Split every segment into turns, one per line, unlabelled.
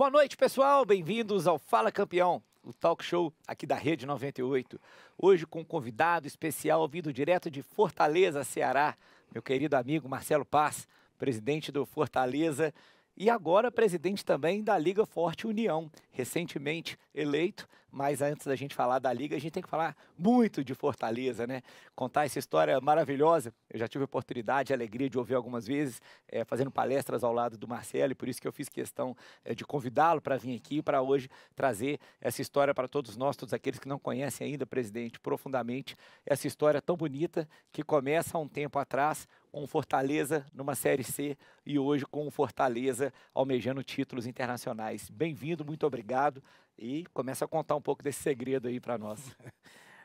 Boa noite, pessoal. Bem-vindos ao Fala Campeão, o talk show aqui da Rede 98. Hoje com um convidado especial vindo direto de Fortaleza, Ceará, meu querido amigo Marcelo Paz, presidente do Fortaleza e agora presidente também da Liga Forte União, recentemente eleito. Mas antes da gente falar da Liga, a gente tem que falar muito de Fortaleza, né? Contar essa história maravilhosa. Eu já tive a oportunidade e a alegria de ouvir algumas vezes, fazendo palestras ao lado do Marcelo, e por isso que eu fiz questão de convidá-lo para vir aqui, para hoje trazer essa história para todos nós, todos aqueles que não conhecem ainda, presidente, profundamente, essa história tão bonita que começa há um tempo atrás, com o Fortaleza numa Série C e hoje com o Fortaleza almejando títulos internacionais. Bem-vindo, muito obrigado. E começa a contar um pouco desse segredo aí para nós.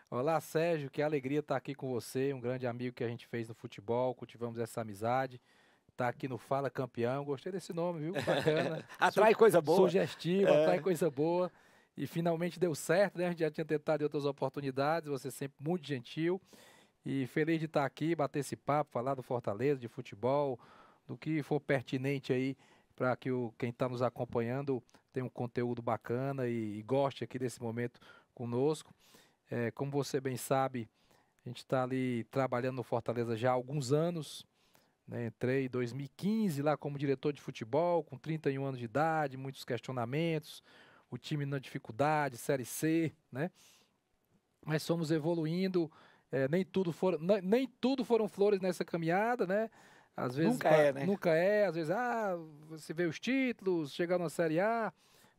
Olá, Sérgio, que alegria estar aqui com você, um grande amigo que a gente fez no futebol, cultivamos essa amizade. Tá aqui no Fala Campeão, gostei desse nome, viu? Bacana.
Atrai coisa boa.
Sugestivo, atrai coisa boa. E finalmente deu certo, né? A gente já tinha tentado em outras oportunidades, você sempre muito gentil. E feliz de estar aqui, bater esse papo, falar do Fortaleza, de futebol, do que for pertinente aí para que quem está nos acompanhando tenha um conteúdo bacana e goste aqui desse momento conosco. Como você bem sabe, a gente está ali trabalhando no Fortaleza já há alguns anos, né? Entrei em 2015 lá como diretor de futebol, com 31 anos de idade, muitos questionamentos, o time na dificuldade, Série C, né? Mas fomos evoluindo, nem tudo foram flores nessa caminhada, né? Às vezes
Né?
Nunca é, às vezes, você vê os títulos, chegar na Série A,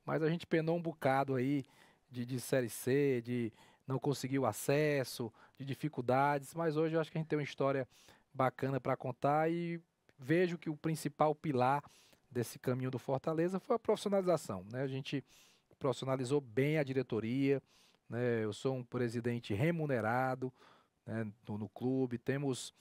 mas a gente penou um bocado aí de Série C, de não conseguir o acesso, de dificuldades, mas hoje eu acho que a gente tem uma história bacana para contar e vejo que o principal pilar desse caminho do Fortaleza foi a profissionalização, né? A gente profissionalizou bem a diretoria, né? Eu sou um presidente remunerado, né, no clube, temos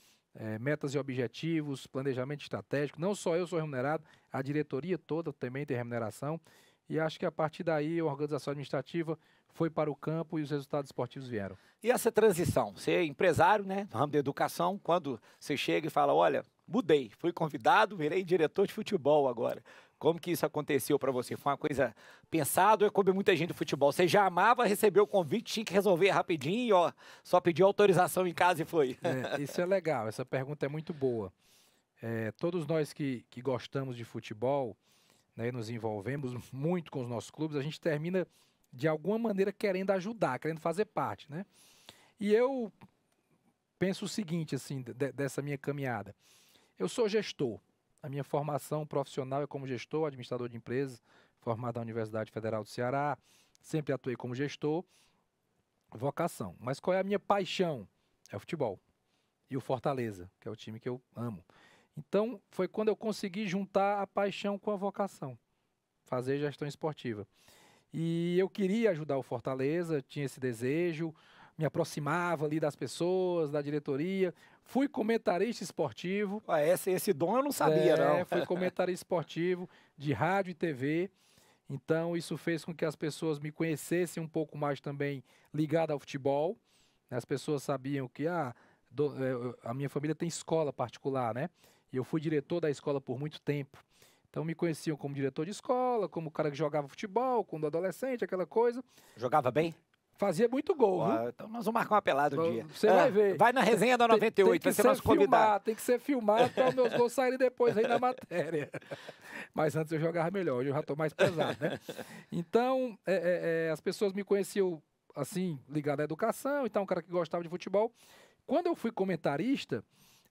metas e objetivos, planejamento estratégico, não só eu sou remunerado, a diretoria toda também tem remuneração, e acho que a partir daí a organização administrativa foi para o campo e os resultados esportivos vieram.
E essa transição? Você é empresário, né, no ramo da educação, quando você chega e fala, olha, mudei, fui convidado, virei diretor de futebol agora. Como que isso aconteceu para você? Foi uma coisa pensada ou é como muita gente do futebol? Você já amava, recebeu o convite, tinha que resolver rapidinho, ó, só pediu autorização em casa e foi?
Isso é legal, essa pergunta é muito boa. Todos nós que gostamos de futebol, né, nos envolvemos muito com os nossos clubes, a gente termina de alguma maneira querendo ajudar, querendo fazer parte, né? E eu penso o seguinte, assim, dessa minha caminhada. Eu sou gestor. A minha formação profissional é como gestor, administrador de empresas, formado na Universidade Federal do Ceará. Sempre atuei como gestor. Vocação. Mas qual é a minha paixão? É o futebol. E o Fortaleza, que é o time que eu amo. Então, foi quando eu consegui juntar a paixão com a vocação. Fazer gestão esportiva. E eu queria ajudar o Fortaleza, tinha esse desejo, me aproximava ali das pessoas, da diretoria. Fui comentarista esportivo.
Esse dom eu não sabia, não.
Fui comentarista esportivo de rádio e TV. Então, isso fez com que as pessoas me conhecessem um pouco mais também ligado ao futebol. As pessoas sabiam que a minha família tem escola particular, né? E eu fui diretor da escola por muito tempo. Então me conheciam como diretor de escola, como o cara que jogava futebol, quando adolescente, aquela coisa.
Jogava bem?
Fazia muito gol, viu?
Então nós vamos marcar uma pelada um dia.
Você vai ver.
Vai na resenha da 98, vai ser nosso convidado.
Tem que ser filmado para os meus gols saírem depois aí na matéria. Mas antes eu jogava melhor, hoje eu já estou mais pesado, né? Então, as pessoas me conheciam, assim, ligado à educação, então um cara que gostava de futebol. Quando eu fui comentarista,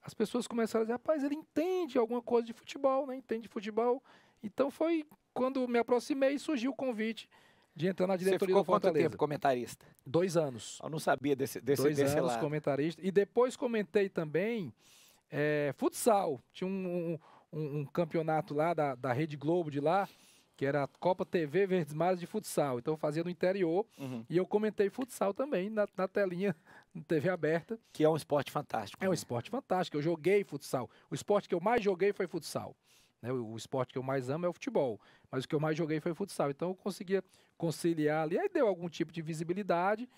as pessoas começaram a dizer, rapaz, ele entende alguma coisa de futebol, né? Entende de futebol. Então foi quando me aproximei e surgiu o convite de entrar na diretoria do Fortaleza.
Você ficou quanto tempo comentarista?
2 anos.
Eu não sabia desse
2 anos
lado.
comentarista. E depois comentei também futsal. Tinha um campeonato lá da Rede Globo de lá, que era a Copa TV Verdes Mares de futsal. Então eu fazia no interior e eu comentei futsal também na telinha, na TV aberta.
Que é um esporte fantástico.
É um esporte fantástico. Eu joguei futsal. O esporte que eu mais joguei foi futsal. Né? O esporte que eu mais amo é o futebol. Mas o que eu mais joguei foi futsal. Então eu conseguia conciliar ali. Aí deu algum tipo de visibilidade,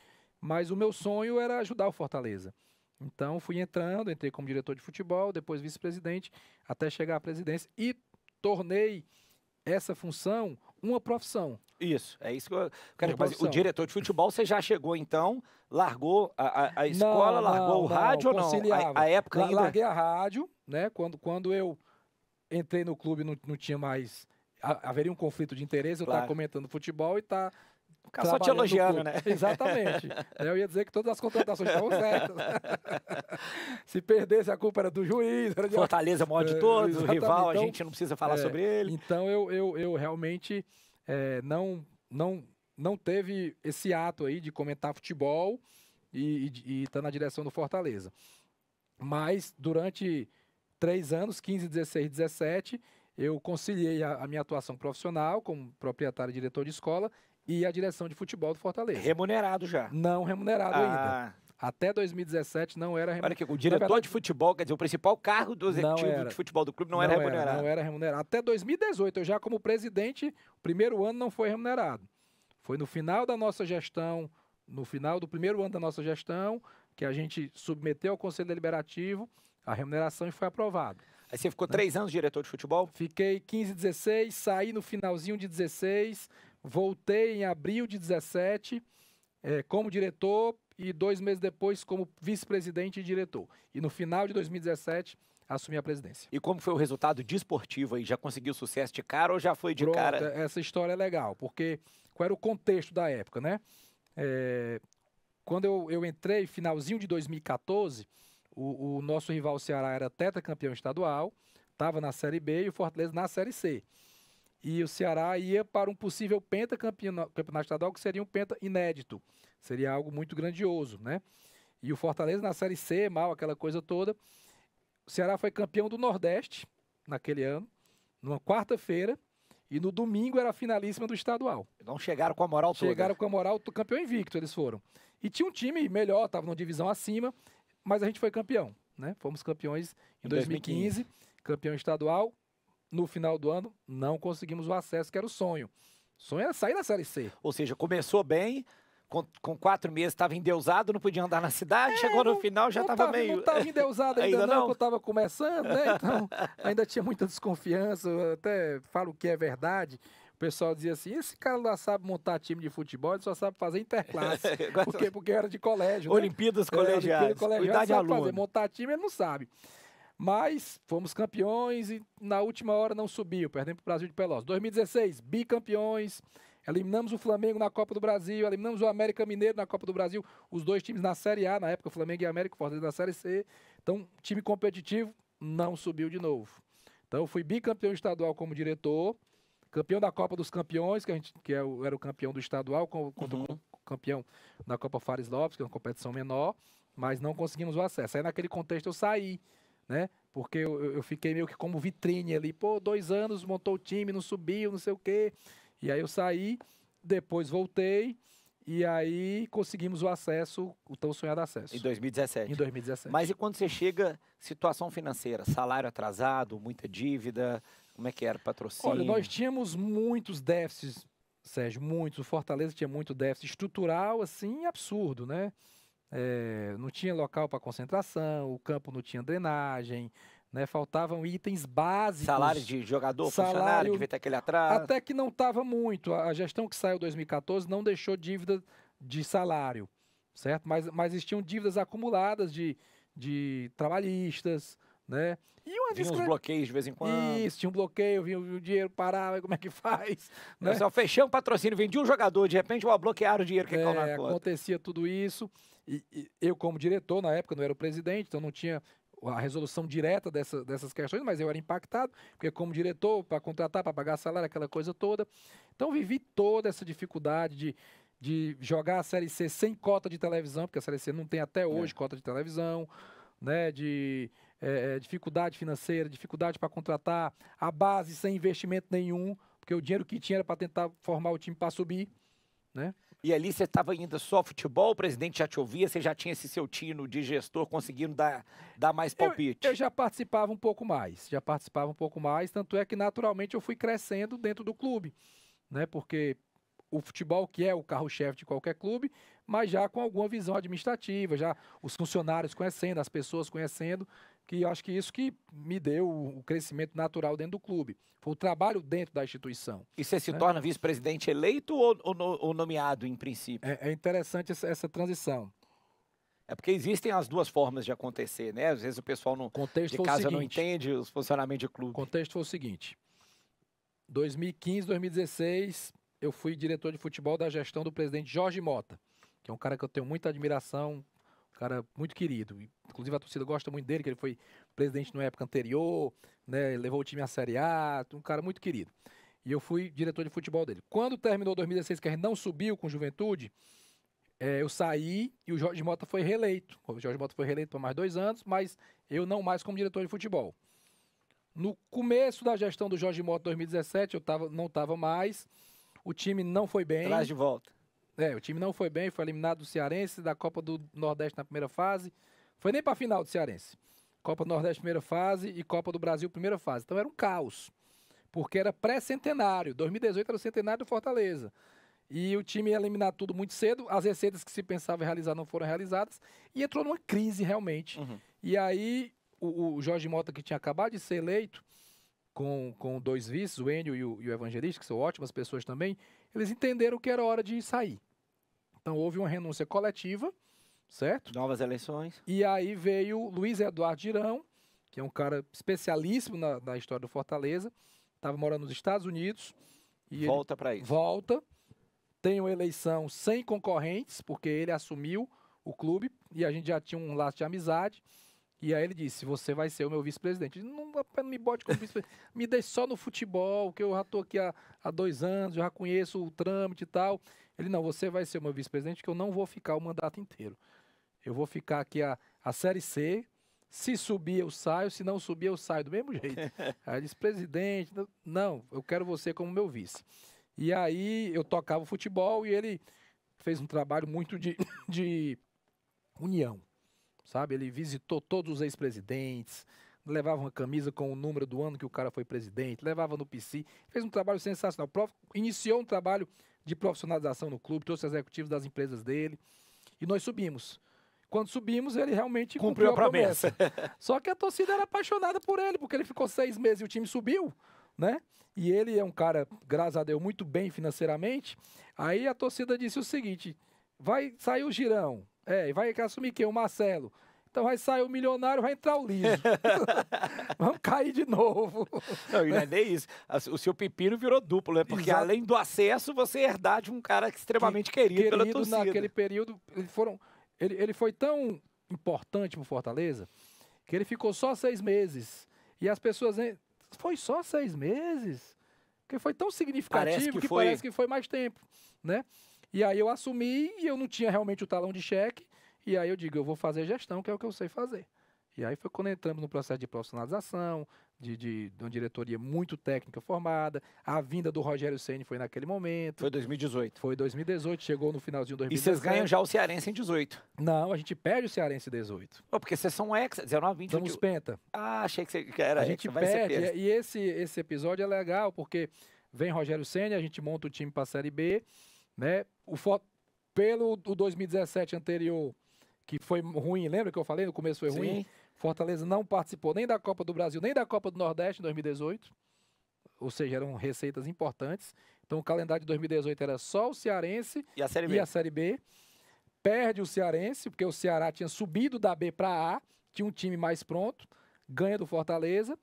mas o meu sonho era ajudar o Fortaleza. Então fui entrando, entrei como diretor de futebol, depois vice-presidente, até chegar à presidência e tornei essa função uma profissão.
Isso, é isso que eu quero.
Uma
Mas o
profissão.
diretor de futebol, você já chegou então, largou a escola, largou o rádio ou não?
conciliava.
A época ainda...
Larguei a rádio, né? Quando eu entrei no clube, não tinha mais... Haveria um conflito de interesse, eu
Claro.
estar comentando futebol e estar...
Ficar só te elogiando, né?
Exatamente. Eu ia dizer que todas as contratações estavam certas. Se perdesse, a culpa era do juiz. Era de...
Fortaleza, maior de todos, o rival,
então,
a gente não precisa falar sobre ele.
Então, eu realmente não teve esse ato aí de comentar futebol e estar na direção do Fortaleza. Mas, durante 3 anos, 15, 16, 17, eu conciliei a minha atuação profissional como proprietário e diretor de escola e a direção de futebol do Fortaleza.
Remunerado já.
Não remunerado ainda. Até 2017 não era remunerado.
Olha aqui, o diretor de futebol, quer dizer, o principal cargo do executivo de futebol do clube não era remunerado.
Não era remunerado. Até 2018, eu já como presidente, o primeiro ano não foi remunerado. Foi no final da nossa gestão, no final do primeiro ano da nossa gestão, que a gente submeteu ao Conselho Deliberativo a remuneração e foi aprovado.
Aí você ficou 3 anos diretor de futebol?
Fiquei 15, 16, saí no finalzinho de 16, voltei em abril de 17 como diretor e 2 meses depois como vice-presidente e diretor. E no final de 2017 assumi a presidência.
E como foi o resultado desportivo aí? Já conseguiu sucesso de cara ou já foi de cara?
Essa história é legal, porque qual era o contexto da época, né? Quando eu entrei, finalzinho de 2014, o nosso rival Ceará era tetracampeão estadual, estava na Série B e o Fortaleza na Série C. E o Ceará ia para um possível pentacampeonato estadual, que seria um penta inédito. Seria algo muito grandioso, né? E o Fortaleza na Série C, mal, aquela coisa toda. O Ceará foi campeão do Nordeste naquele ano, numa quarta-feira, e no domingo era a finalíssima do estadual.
Não chegaram com a moral toda.
Chegaram com a moral, campeão invicto eles foram. E tinha um time melhor, estava numa divisão acima, mas a gente foi campeão, né? Fomos campeões em 2015, campeão estadual. No final do ano, não conseguimos o acesso, que era o sonho. O sonho era sair da Série C.
Ou seja, começou bem, com 4 meses estava endeusado, não podia andar na cidade, chegou no final, já estava meio...
Não estava endeusado ainda não, porque eu estava começando, né? Então, ainda tinha muita desconfiança, eu até falo que é verdade. O pessoal dizia assim, esse cara lá sabe montar time de futebol, ele só sabe fazer interclasse. porque era de colégio, né?
Olimpíadas colegiais,
cuidar de aluno. Fazer, montar time ele não sabe. Mas fomos campeões e na última hora não subiu, perdemos para o Brasil de Pelotas. 2016, bicampeões, eliminamos o Flamengo na Copa do Brasil, eliminamos o América Mineiro na Copa do Brasil, os 2 times na Série A, na época o Flamengo e o América, o Fortaleza na Série C. Então, time competitivo não subiu de novo. Então, eu fui bicampeão estadual como diretor, campeão da Copa dos Campeões, era o campeão do estadual, contra o campeão da Copa Fares Lopes, que é uma competição menor, mas não conseguimos o acesso. Aí, naquele contexto, eu saí. Né? Porque eu fiquei meio que como vitrine ali, 2 anos, montou o time, não subiu, não sei o quê. E aí eu saí, depois voltei, e aí conseguimos o acesso, o tão sonhado acesso.
Em 2017.
Em 2017.
Mas e quando você chega, situação financeira, salário atrasado, muita dívida, como é que era o patrocínio?
Olha, nós tínhamos muitos déficits, Sérgio, muitos. O Fortaleza tinha muito déficit estrutural, assim, absurdo, né? Não tinha local para concentração, o campo não tinha drenagem, né? Faltavam itens básicos.
Salário de jogador, funcionário, devia ter aquele atraso.
Até que não estava muito. A gestão que saiu em 2014 não deixou dívida de salário, certo? Mas existiam dívidas acumuladas de trabalhistas, né? E
vinha uns bloqueios de vez em quando.
Isso, tinha um bloqueio, vinha o dinheiro parava, como é que faz?
Né? Só fechei um patrocínio, vendi um jogador, de repente bloquearam o dinheiro que caiu na conta.
Acontecia tudo isso. E eu, como diretor, na época, não era o presidente, então não tinha a resolução direta dessas questões, mas eu era impactado, porque como diretor, para contratar, para pagar salário, aquela coisa toda. Então, vivi toda essa dificuldade de jogar a Série C sem cota de televisão, porque a Série C não tem até hoje cota de televisão, né? Dificuldade financeira, dificuldade para contratar, a base sem investimento nenhum, porque o dinheiro que tinha era para tentar formar o time para subir, né?
E ali você estava ainda só futebol, o presidente já te ouvia, você já tinha esse seu tino de gestor conseguindo dar mais palpite?
Eu já participava um pouco mais, tanto é que naturalmente eu fui crescendo dentro do clube, né? Porque o futebol, que é o carro-chefe de qualquer clube, mas já com alguma visão administrativa, já os funcionários conhecendo, as pessoas conhecendo, que eu acho que isso que me deu o crescimento natural dentro do clube. Foi o trabalho dentro da instituição.
E você se
né?
torna vice-presidente eleito ou nomeado, em princípio?
É interessante essa transição.
É porque existem as duas formas de acontecer, né? Às vezes o pessoal não, de casa não entende os funcionamentos de clube.
O contexto foi o seguinte: 2015, 2016, eu fui diretor de futebol da gestão do presidente Jorge Mota, que é um cara que eu tenho muita admiração, um cara muito querido. Inclusive a torcida gosta muito dele, que ele foi presidente na época anterior, né? Levou o time à Série A, um cara muito querido. E eu fui diretor de futebol dele. Quando terminou 2016, que a gente não subiu com Juventude, eu saí e o Jorge Mota foi reeleito. O Jorge Mota foi reeleito por mais 2 anos, mas eu não mais como diretor de futebol. No começo da gestão do Jorge Mota, 2017, não estava mais. O time não foi bem.
Traz de volta.
O time não foi bem, foi eliminado do Cearense, da Copa do Nordeste na primeira fase. Foi nem para a final do Cearense. Copa do Nordeste primeira fase e Copa do Brasil primeira fase. Então era um caos, porque era pré-centenário. 2018 era o centenário do Fortaleza. E o time ia eliminar tudo muito cedo, as receitas que se pensava realizar não foram realizadas, e entrou numa crise realmente. E aí o Jorge Mota, que tinha acabado de ser eleito, com 2 vices, o Enio e o Evangelista, que são ótimas pessoas também, eles entenderam que era hora de sair. Então houve uma renúncia coletiva, certo?
Novas eleições.
E aí veio Luiz Eduardo Girão, que é um cara especialíssimo na história do Fortaleza, estava morando nos Estados Unidos. E
volta para isso.
Volta. Tem uma eleição sem concorrentes, porque ele assumiu o clube e a gente já tinha um laço de amizade. E aí ele disse: você vai ser o meu vice-presidente. Não me bote como vice-presidente, me deixe só no futebol, que eu já estou aqui há 2 anos, já conheço o trâmite e tal. Ele: não, você vai ser o meu vice-presidente, que eu não vou ficar o mandato inteiro. Eu vou ficar aqui a Série C. Se subir, eu saio. Se não subir, eu saio do mesmo jeito. Aí ele disse: presidente, não, eu quero você como meu vice. E aí eu tocava o futebol e ele fez um trabalho muito de união, sabe? Ele visitou todos os ex-presidentes, levava uma camisa com o número do ano que o cara foi presidente, levava no PC, fez um trabalho sensacional. Iniciou um trabalho de profissionalização no clube, trouxe executivos das empresas dele e nós subimos. Quando subimos, ele realmente cumpriu a promessa. Só que a torcida era apaixonada por ele, porque ele ficou 6 meses e o time subiu, né? E ele é um cara, graças a Deus, muito bem financeiramente. Aí a torcida disse o seguinte: vai sair o Girão, vai assumir quem? O Marcelo. Então vai sair o milionário, vai entrar o liso. Vamos cair de novo.
Não, e não é nem isso. O seu pepino virou duplo, né? Porque além do acesso, você herdar de um cara extremamente querido pela torcida.
Naquele período, ele foi tão importante pro Fortaleza que ele ficou só 6 meses. E as pessoas... Foi só 6 meses? Porque foi tão significativo que parece que foi mais tempo, né? E aí eu assumi e eu não tinha realmente o talão de cheque. E aí eu digo: eu vou fazer gestão, que é o que eu sei fazer. E aí foi quando entramos no processo de profissionalização, de uma diretoria muito técnica formada. A vinda do Rogério Ceni foi naquele momento.
Foi 2018.
Foi 2018, chegou no finalzinho de 2017.
E vocês ganham já o Cearense em 18.
Não, a gente perde o Cearense em 18.
Porque vocês são ex, 19, 20...
Estamos penta.
Ah, achei que era
a gente
ex,
perde. E esse episódio é legal, porque vem Rogério Ceni, a gente monta o time para a Série B, né? Pelo 2017 anterior, que foi ruim, lembra que eu falei? No começo foi ruim. Fortaleza não participou nem da Copa do Brasil, nem da Copa do Nordeste em 2018. Ou seja, eram receitas importantes. Então o calendário de 2018 era só o Cearense
e a Série B.
Perde o Cearense, porque o Ceará tinha subido da B para A, tinha um time mais pronto, ganha do Fortaleza,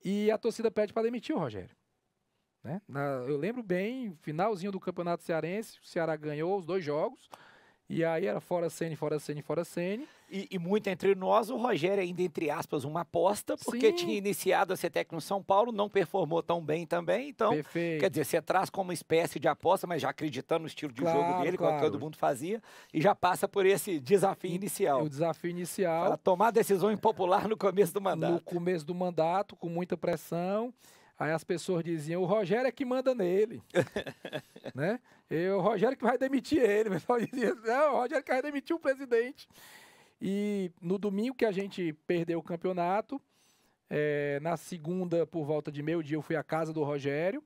e a torcida pede para demitir o Rogério. Né? Eu lembro bem, finalzinho do Campeonato Cearense, o Ceará ganhou os 2 jogos, e aí era fora Ceni, fora Ceni, fora Ceni.
E muito entre nós, o Rogério ainda, entre aspas, uma aposta, porque tinha iniciado a ser técnico no São Paulo, não performou tão bem também. Então, quer dizer, você traz como uma espécie de aposta, mas já acreditando no estilo de jogo dele, que todo mundo fazia, e já passa por esse desafio inicial.
O desafio inicial.
Para tomar decisão impopular no começo do mandato.
No começo do mandato, com muita pressão. Aí as pessoas diziam: o Rogério é que manda nele. Né? O Rogério que vai demitir ele. O pessoal dizia: não, o Rogério que vai demitir o presidente. E no domingo que a gente perdeu o campeonato, na segunda, por volta de meio-dia, eu fui à casa do Rogério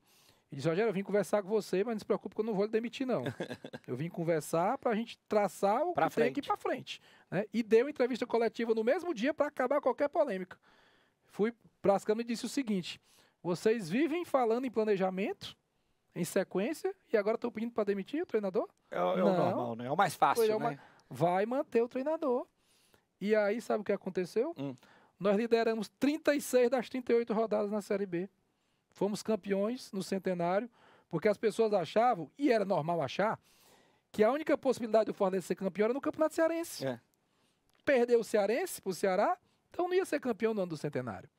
E disse, Rogério, eu vim conversar com você, mas não se preocupe que eu não vou lhe demitir, não. Eu vim conversar para a gente traçar o que tem aqui para frente. Né? E deu entrevista coletiva no mesmo dia para acabar qualquer polêmica. Fui para as câmeras e disse o seguinte, vocês vivem falando em planejamento, em sequência, e agora estão pedindo para demitir o treinador?
É o normal, né? É o mais fácil, né?
Vai manter o treinador. E aí, sabe o que aconteceu? Nós lideramos 36 das 38 rodadas na Série B. Fomos campeões no centenário, porque as pessoas achavam, e era normal achar, que a única possibilidade do Fortaleza ser campeão era no Campeonato Cearense. Perdeu o Cearense para o Ceará, então não ia ser campeão no ano do centenário.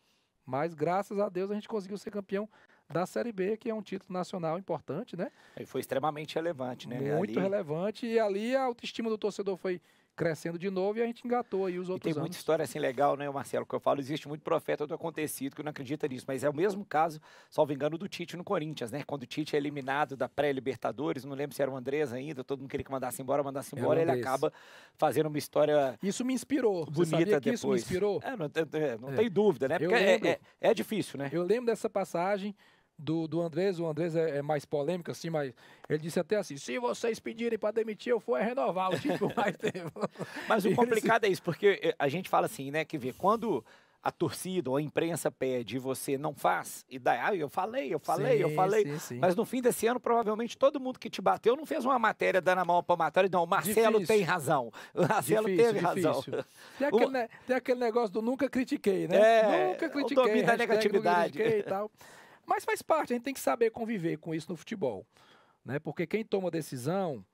Mas, graças a Deus, a gente conseguiu ser campeão da Série B, que é um título nacional importante, né?
E foi extremamente relevante, né?
Muito relevante, e ali a autoestima do torcedor foi crescendo de novo e a gente engatou aí os outros anos.
Tem muita história assim legal, né, Marcelo? Que eu falo, existe muito profeta do acontecido que não acredita nisso, mas é o mesmo caso, salvo engano, do Tite no Corinthians, né? Quando o Tite é eliminado da pré-Libertadores, não lembro se era o Andrés ainda, todo mundo queria que mandasse embora, ele acaba fazendo uma história.
Isso me inspirou.
Bonita. Você sabia que
depois. Isso me inspirou?
Não tem dúvida, né? Porque é difícil, né?
Eu lembro dessa passagem do Andrés. O Andrés é mais polêmico, assim, mas ele disse até assim, se vocês pedirem para demitir, eu for renovar o time por mais tempo.
Mas o complicado é isso, porque a gente fala assim, né, que vê, quando a torcida ou a imprensa pede e você não faz, e daí, eu falei,
sim.
Mas no fim desse ano, provavelmente, todo mundo que te bateu não fez uma matéria dando a mão para matéria, não, o Marcelo tem razão, o Marcelo teve razão.
Tem aquele negócio do nunca critiquei, né? Nunca critiquei,
o domínio da negatividade.
E tal. Mas faz parte, a gente tem que saber conviver com isso no futebol, né? Porque quem toma decisão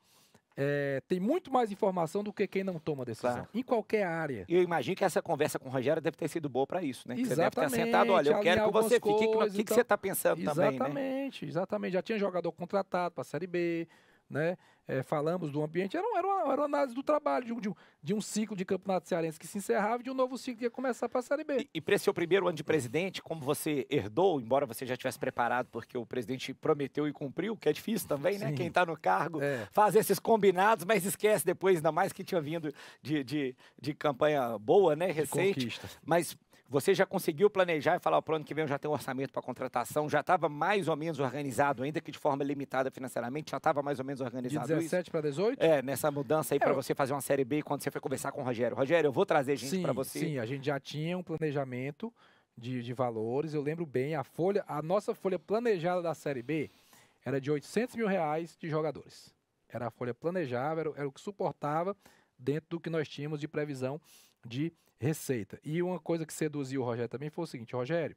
tem muito mais informação do que quem não toma decisão, em qualquer área.
E eu imagino que essa conversa com o Rogério deve ter sido boa para isso, né?
Exatamente.
Você deve ter sentado, olha, eu quero que você fique, o que você está pensando também, né?
Exatamente. Já tinha jogador contratado para a Série B, né? Falamos do ambiente, era uma análise do trabalho, de um ciclo de campeonato cearense que se encerrava e de um novo ciclo que ia começar para a Série B.
E para esse seu primeiro ano de presidente, como você herdou, embora você já tivesse preparado, porque o presidente prometeu e cumpriu, que é difícil também, né? Quem está no cargo faz esses combinados, mas esquece depois, ainda mais que tinha vindo de campanha boa, né? Recente. Mas você já conseguiu planejar e falar, para o ano que vem eu já tenho um orçamento para contratação, já estava mais ou menos organizado, ainda que de forma limitada financeiramente, já estava mais ou menos organizado.
De 17 para 18?
Nessa mudança aí para você fazer uma Série B, quando você foi conversar com o Rogério. Rogério, eu vou trazer gente para você.
Sim, a gente já tinha um planejamento de valores. Eu lembro bem, a nossa folha planejada da Série B era de R$800 mil de jogadores. Era a folha planejada, era o que suportava dentro do que nós tínhamos de previsão de receita. E uma coisa que seduziu o Rogério também foi o seguinte, Rogério,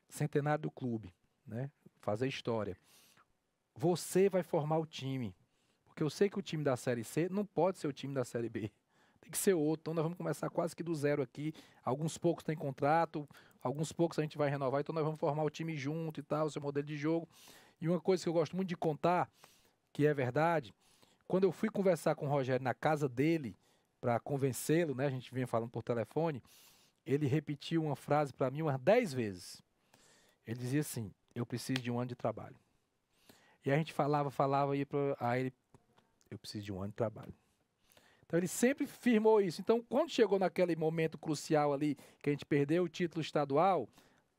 centenário do clube, né? Fazer história. Você vai formar o time, porque eu sei que o time da Série C não pode ser o time da Série B. Tem que ser outro. Então nós vamos começar quase que do zero aqui. Alguns poucos têm contrato, alguns poucos a gente vai renovar, então nós vamos formar o time junto e tal, o seu modelo de jogo. E uma coisa que eu gosto muito de contar, que é verdade, quando eu fui conversar com o Rogério na casa dele, para convencê-lo, né? A gente vinha falando por telefone, ele repetiu uma frase para mim umas 10 vezes. Ele dizia assim, eu preciso de um ano de trabalho. E a gente falava, e ele, eu preciso de um ano de trabalho. Então ele sempre firmou isso. Então quando chegou naquele momento crucial ali, que a gente perdeu o título estadual,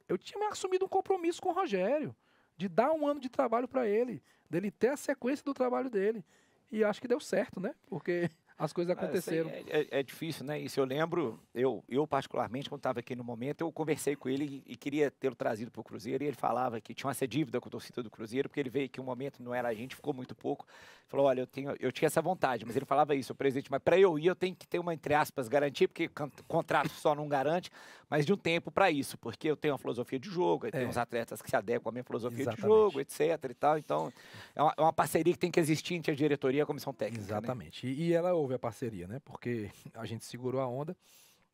eu tinha assumido um compromisso com o Rogério, de dar um ano de trabalho para ele, dele ter a sequência do trabalho dele. E acho que deu certo, né? Porque as coisas aconteceram.
É difícil, né? Isso eu lembro, eu particularmente, quando estava aqui no momento, eu conversei com ele e queria tê-lo trazido para o Cruzeiro, e ele falava que tinha essa dívida com a torcida do Cruzeiro, porque ele veio aqui um momento, não era a gente, ficou muito pouco. Falou, olha, eu tinha essa vontade, mas ele falava isso, o presidente, mas para eu ir, eu tenho que ter uma, entre aspas, garantia, porque contrato só não garante, mas de um tempo para isso, porque eu tenho uma filosofia de jogo, eu tenho uns atletas que se adequam à minha filosofia de jogo, etc. e tal. Então, é uma parceria que tem que existir entre a diretoria e a comissão técnica.
Exatamente. Né? E ela houve a parceria, né? Porque a gente segurou a onda.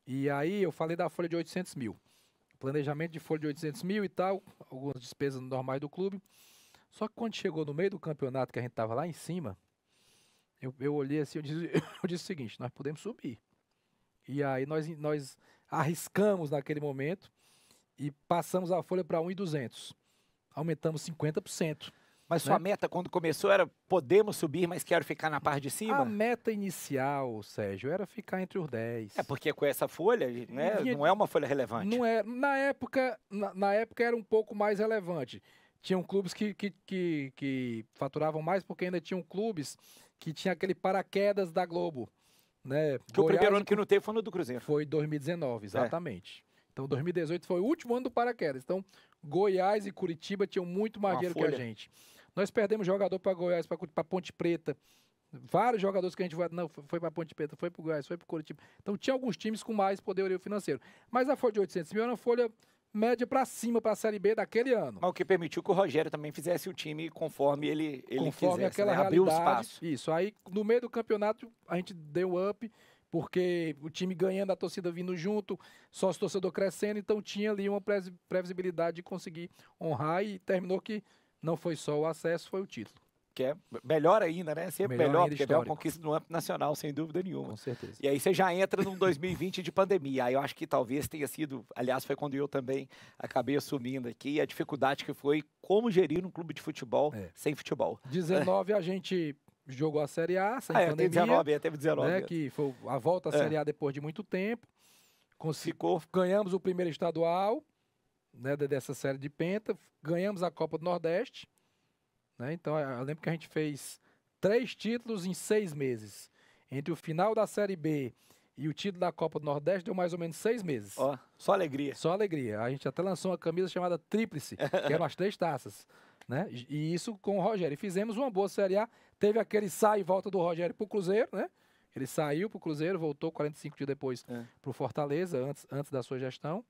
E aí eu falei da folha de 800 mil. Planejamento de folha de 800 mil e tal, algumas despesas normais do clube. Só que quando chegou no meio do campeonato, que a gente estava lá em cima, eu olhei assim, eu disse o seguinte, nós podemos subir. E aí nós arriscamos naquele momento e passamos a folha para 1.200. Aumentamos 50%.
Mas sua meta, quando começou, era podemos subir, mas quero ficar na parte de cima?
A meta inicial, Sérgio, era ficar entre os 10.
Porque com essa folha, né, não é uma folha relevante.
Não é. Na época era um pouco mais relevante. tinham clubes que faturavam mais, porque ainda tinham clubes que tinha aquele paraquedas da Globo, né?
Que o primeiro ano que não teve foi no do Cruzeiro.
Foi 2019, exatamente. Então 2018 foi o último ano do paraquedas. Então Goiás e Curitiba tinham muito mais dinheiro que a gente. Nós perdemos jogador para Goiás, para Ponte Preta. Vários jogadores que a gente foi para Ponte Preta, foi para o Goiás, foi para o Curitiba. Então tinha alguns times com mais poderio financeiro. Mas a folha de 800 mil era uma folha média para cima para a Série B daquele ano.
Mas o que permitiu que o Rogério também fizesse o time conforme ele
conforme
quisesse,
aquela
né?
realidade.
Abriu o espaço.
Isso. Aí no meio do campeonato a gente deu up, porque o time ganhando, a torcida vindo junto, sócio torcedor crescendo, então tinha ali uma previsibilidade de conseguir honrar e terminou que não foi só o acesso, foi o título.
Que é melhor ainda, né? Sempre melhor porque é uma conquista no âmbito nacional, sem dúvida nenhuma.
Com certeza.
E aí você já entra num 2020 de pandemia. Aí eu acho que talvez tenha sido, aliás, foi quando eu também acabei assumindo aqui, a dificuldade que foi como gerir um clube de futebol sem futebol.
19 a gente jogou a Série A, sem pandemia.
Teve 19.
Né, que foi a volta à Série A depois de muito tempo. Ganhamos o primeiro estadual, né, dessa série de penta, ganhamos a Copa do Nordeste. Né? Então, eu lembro que a gente fez 3 títulos em 6 meses. Entre o final da Série B e o título da Copa do Nordeste, deu mais ou menos 6 meses.
Ó, só alegria.
Só alegria. A gente até lançou uma camisa chamada Tríplice, que eram as 3 taças. Né? E isso com o Rogério. E fizemos uma boa Série A. Teve aquele sai e volta do Rogério para o Cruzeiro, né? Ele saiu para o Cruzeiro, voltou 45 dias depois para o Fortaleza, antes da sua gestão.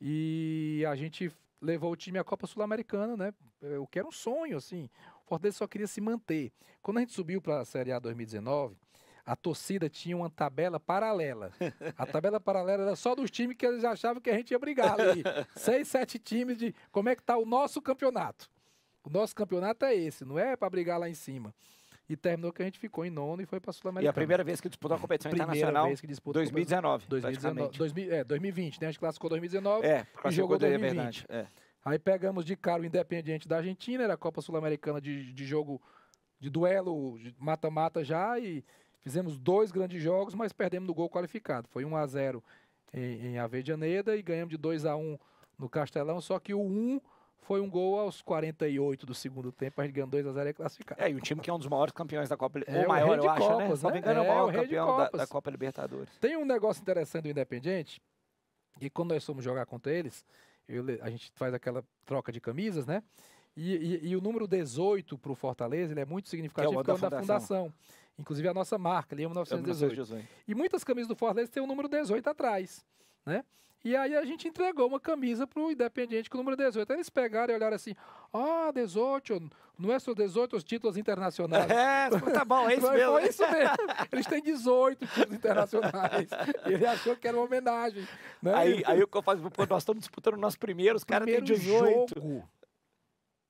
E a gente levou o time à Copa Sul-Americana, né? O que era um sonho, assim. O Fortaleza só queria se manter. Quando a gente subiu para a Série A 2019, a torcida tinha uma tabela paralela. A tabela paralela era só dos times que eles achavam que a gente ia brigar ali. 6, 7 times de como é que está o nosso campeonato. O nosso campeonato é esse, não é para brigar lá em cima. E terminou que a gente ficou em 9º e foi para a Sul-Americana.
E a primeira vez que disputou a competição internacional,
vez que disputou
2019,
2020, né? A gente classificou 2019
e jogou 2020.
Aí pegamos de cara o Independiente da Argentina, era a Copa Sul-Americana de jogo, de duelo, de mata-mata já, e fizemos 2 grandes jogos, mas perdemos no gol qualificado. Foi 1-0 em Avejaneda e ganhamos de 2-1 no Castelão, só que o 1 foi um gol aos 48 do segundo tempo, a gente ganhou 2-0 e classificado.
E um time que é um dos maiores campeões da Copa Libertadores, ou maior, eu acho,
Copas,
né? Só me engano, é o maior campeão da Copa
Libertadores.
Libertadores.
Tem um negócio interessante do Independiente, e quando nós fomos jogar contra eles, a gente faz aquela troca de camisas, né? E o número 18 para o Fortaleza, ele é muito significativo,
que é o da
fundação. Inclusive a nossa marca, ali é 1918. E muitas camisas do Fortaleza tem o número 18 atrás, né? E aí a gente entregou uma camisa pro Independiente com o número 18. Aí eles pegaram e olharam assim, 18, não é só 18 os títulos internacionais.
Tá bom, é isso mesmo.
Foi isso mesmo. Eles têm 18 títulos internacionais. E ele achou que era uma homenagem. Né?
Aí o que eu faço, nós estamos disputando o nosso primeiro, os caras têm 18.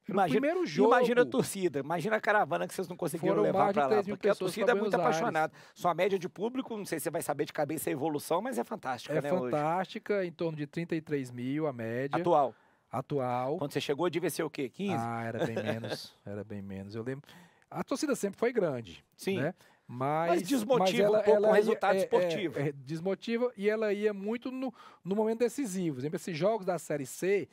Imagina a torcida, imagina a caravana que vocês não conseguiram levar para lá, porque a torcida é muito apaixonada. Sua média de público, não sei se você vai saber de cabeça a evolução, mas é fantástica, né?
É fantástica, hoje. Em torno de 33 mil a média. Atual.
Quando você chegou, devia ser o quê? 15?
Era bem menos, era bem menos. Eu lembro, a torcida sempre foi grande.
Sim.
Né? Mas
desmotiva um pouco o resultado esportivo.
Desmotiva e ela ia muito no momento decisivo. Por exemplo, esses jogos da Série C,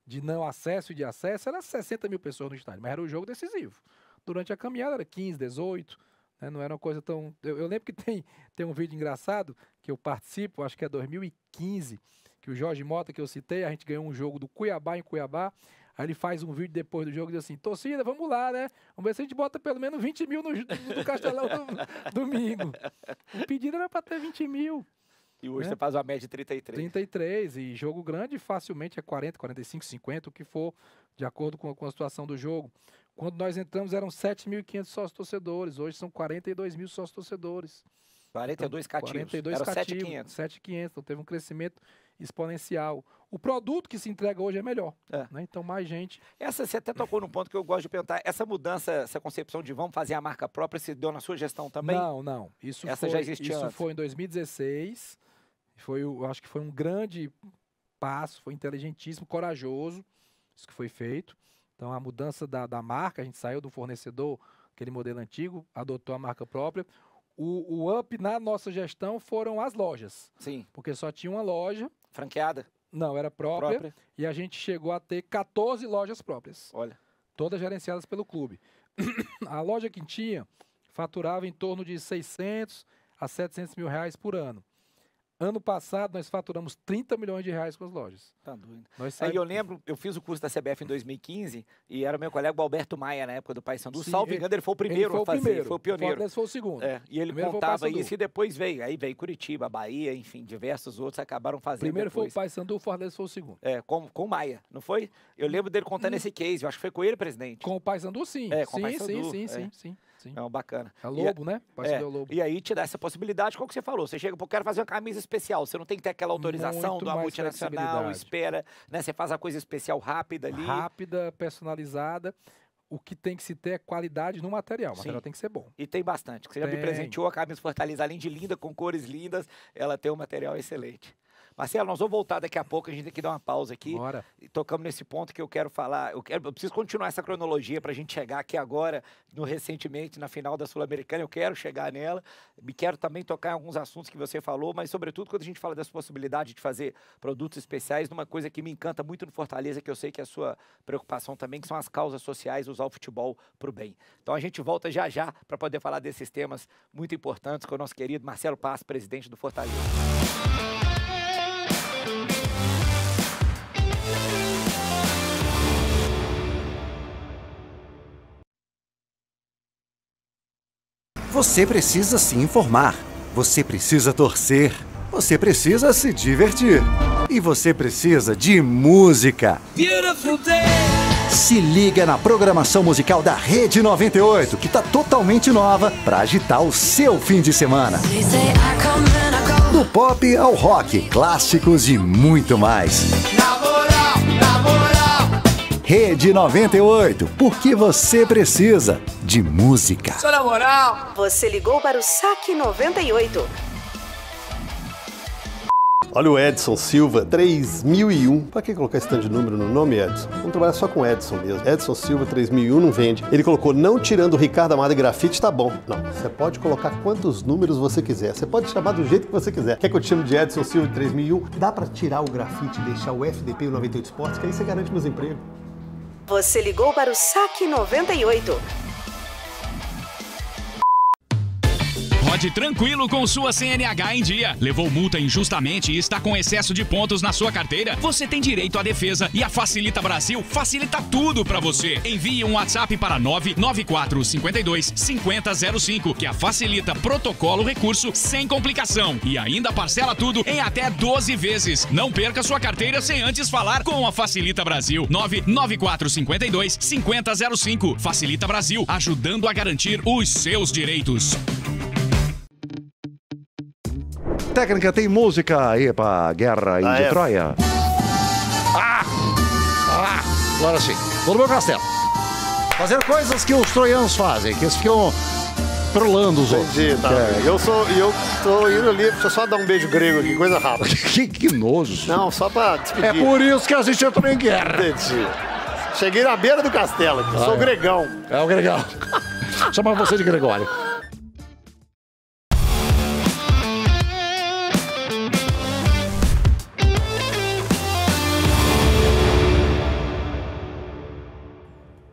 de não acesso e de acesso, era 60 mil pessoas no estádio, mas era um jogo decisivo. Durante a caminhada era 15, 18, né? Não era uma coisa tão... Eu lembro que tem um vídeo engraçado que eu participo, acho que é 2015, que o Jorge Mota, que eu citei, a gente ganhou um jogo do Cuiabá em Cuiabá, aí ele faz um vídeo depois do jogo e diz assim, torcida, vamos lá, né? Vamos ver se a gente bota pelo menos 20 mil no Castelão no domingo. O pedido era para ter 20 mil.
E hoje você faz uma média de 33.
33, e jogo grande facilmente é 40, 45, 50, o que for, de acordo com a situação do jogo. Quando nós entramos eram 7.500 sócios-torcedores, hoje são 42 mil sócios-torcedores.
42 cativos,
42
era
cativos, 7.500, então teve um crescimento exponencial. O produto que se entrega hoje é melhor, né? Então mais gente...
Você até tocou num ponto que eu gosto de perguntar, essa mudança, essa concepção de vamos fazer a marca própria, se deu na sua gestão também?
Não.
Já existia
Isso
antes.
foi em 2016, acho que foi um grande passo, foi inteligentíssimo, corajoso, isso que foi feito. Então a mudança da marca, a gente saiu do fornecedor, aquele modelo antigo, adotou a marca própria. O up na nossa gestão foram as lojas.
Sim.
Porque só tinha uma loja.
Franqueada.
Não, era própria. E a gente chegou a ter 14 lojas próprias.
Olha.
Todas gerenciadas pelo clube. A loja Quintinha faturava em torno de 600 a 700 mil reais por ano. Ano passado, nós faturamos 30 milhões de reais com as lojas.
Tá doido.
Aí
eu lembro, eu fiz o curso da CBF em 2015 e era meu colega o Alberto Maia, na época do Paysandu. Salvo engano, ele foi o primeiro a fazer, foi o pioneiro. O
Fortaleza foi o segundo.
E ele contava isso e depois veio. Aí veio Curitiba, Bahia, enfim, diversos outros acabaram fazendo
Primeiro
depois.
Foi o Paysandu, o Fortaleza foi o segundo.
Com o Maia, não foi? Eu lembro dele contando esse case, eu acho que foi com ele, presidente.
Com o Paysandu, sim.
Com o Paysandu,
sim.
Não, bacana.
É Lobo, né?
É Lobo. E aí te dá essa possibilidade, qual que você falou? Você chega, eu quero fazer uma camisa especial. Você não tem que ter aquela autorização de uma multinacional, espera, né? Você faz a coisa especial rápida ali.
Rápida, personalizada. O que tem que se ter é qualidade no material. O material tem que ser bom.
E tem bastante. Você já me presenteou a camisa Fortaleza, além de linda, com cores lindas, ela tem um material excelente. Marcelo, nós vamos voltar daqui a pouco, a gente tem que dar uma pausa aqui.
Bora.
E tocamos nesse ponto que eu quero falar. Eu preciso continuar essa cronologia para a gente chegar aqui agora, recentemente, na final da Sul-Americana. Eu quero chegar nela. Me quero também tocar em alguns assuntos que você falou, mas, sobretudo, quando a gente fala dessa possibilidade de fazer produtos especiais, numa coisa que me encanta muito no Fortaleza, que eu sei que é a sua preocupação também, que são as causas sociais, usar o futebol para o bem. Então, a gente volta já para poder falar desses temas muito importantes com o nosso querido Marcelo Paz, presidente do Fortaleza.
Você precisa se informar, você precisa torcer, você precisa se divertir e você precisa de música. Se liga na programação musical da Rede 98, que está totalmente nova para agitar o seu fim de semana. Do pop ao rock, clássicos e muito mais. Na moral. Rede 98, porque você precisa de música.
Só na moral. Você ligou para o Saque 98.
Olha o Edson Silva, 3001. Pra que colocar esse tanto de número no nome, Edson? Vamos trabalhar só com Edson mesmo. Edson Silva, 3001, não vende. Ele colocou, não tirando o Ricardo Amado e grafite, tá bom. Não, você pode colocar quantos números você quiser. Você pode chamar do jeito que você quiser. Quer que eu te chame de Edson Silva, 3001? Dá pra tirar o grafite e deixar o FDP e o 98 Esportes, que aí você garante meus empregos.
Você ligou para o Saque 98.
Rode tranquilo com sua CNH em dia. Levou multa injustamente e está com excesso de pontos na sua carteira? Você tem direito à defesa e a Facilita Brasil facilita tudo para você. Envie um WhatsApp para 994525005 que a Facilita protocolo recurso sem complicação e ainda parcela tudo em até 12 vezes. Não perca sua carteira sem antes falar com a Facilita Brasil. 994525005. Facilita Brasil, ajudando a garantir os seus direitos.
Técnica, tem música aí pra Guerra de Troia? Agora sim, tô no meu castelo. Fazendo coisas que os troianos fazem, que eles ficam trolando os outros.
Entendi, tá. Eu tô indo ali, deixa eu só dar um beijo grego aqui, coisa rápida.
que nojo.
Não, só pra despedir.
É por isso que a gente entrou em guerra.
Entendi. Cheguei na beira do castelo aqui, sou o Gregão.
É o Gregão. Chama você de Gregório.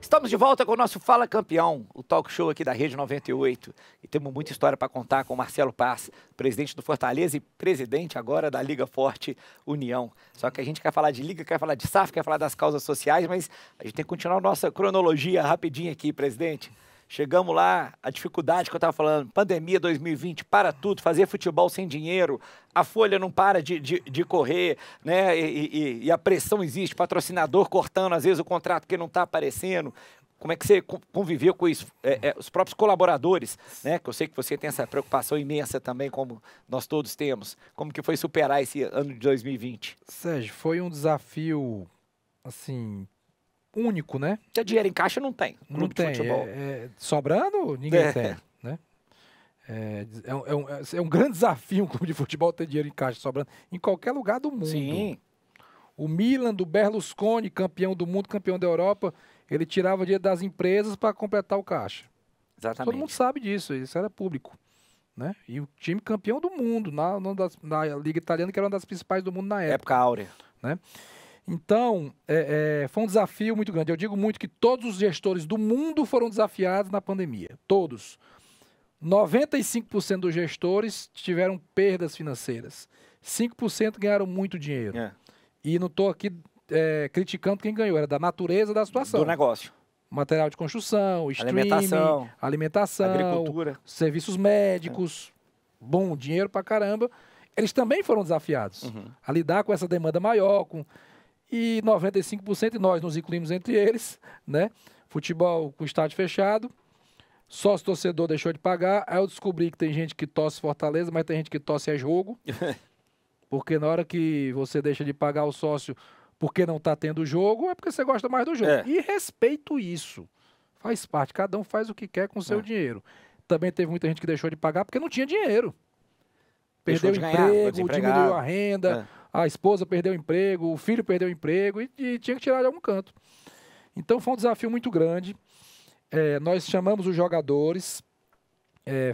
Estamos de volta com o nosso Fala Campeão, o talk show aqui da Rede 98. E temos muita história para contar com o Marcelo Paz, presidente do Fortaleza e presidente agora da Liga Forte União. Só que a gente quer falar de Liga, quer falar de SAF, quer falar das causas sociais, mas a gente tem que continuar a nossa cronologia rapidinho aqui, presidente. Chegamos lá, a dificuldade que eu estava falando, pandemia 2020, para tudo, fazer futebol sem dinheiro, a folha não para de correr, né? E a pressão existe, patrocinador cortando às vezes o contrato que não está aparecendo. Como é que você conviveu com isso? Os próprios colaboradores, né? Que eu sei que você tem essa preocupação imensa também, como nós todos temos. Como que foi superar esse ano de 2020?
Sérgio, foi um desafio, assim, único, né?
Porque dinheiro em caixa não tem.
Não tem. Sobrando, ninguém tem, né? É um grande desafio um clube de futebol ter dinheiro em caixa sobrando em qualquer lugar do mundo.
Sim.
O Milan, do Berlusconi, campeão do mundo, campeão da Europa, ele tirava dinheiro das empresas para completar o caixa.
Exatamente.
Todo mundo sabe disso, isso era público, né? E o time campeão do mundo, na Liga Italiana, que era uma das principais do mundo na época.
Época áurea.
né? Então, foi um desafio muito grande. Eu digo muito que todos os gestores do mundo foram desafiados na pandemia. Todos. 95% dos gestores tiveram perdas financeiras. 5% ganharam muito dinheiro. E não estou aqui criticando quem ganhou. Era da natureza da situação.
Do negócio.
Material de construção, streaming, alimentação,
agricultura,
serviços médicos. Bom, dinheiro pra caramba. Eles também foram desafiados a lidar com essa demanda maior, e 95%, e nós nos incluímos entre eles, né? Futebol com estádio fechado, sócio-torcedor deixou de pagar, aí eu descobri que tem gente que torce Fortaleza, mas tem gente que torce jogo, porque na hora que você deixa de pagar o sócio porque não está tendo jogo, é porque você gosta mais do jogo. E respeito isso, faz parte, cada um faz o que quer com o seu dinheiro. Também teve muita gente que deixou de pagar porque não tinha dinheiro. Perdeu o emprego, diminuiu a renda, a esposa perdeu o emprego, o filho perdeu o emprego e tinha que tirar de algum canto. Então foi um desafio muito grande. Nós chamamos os jogadores,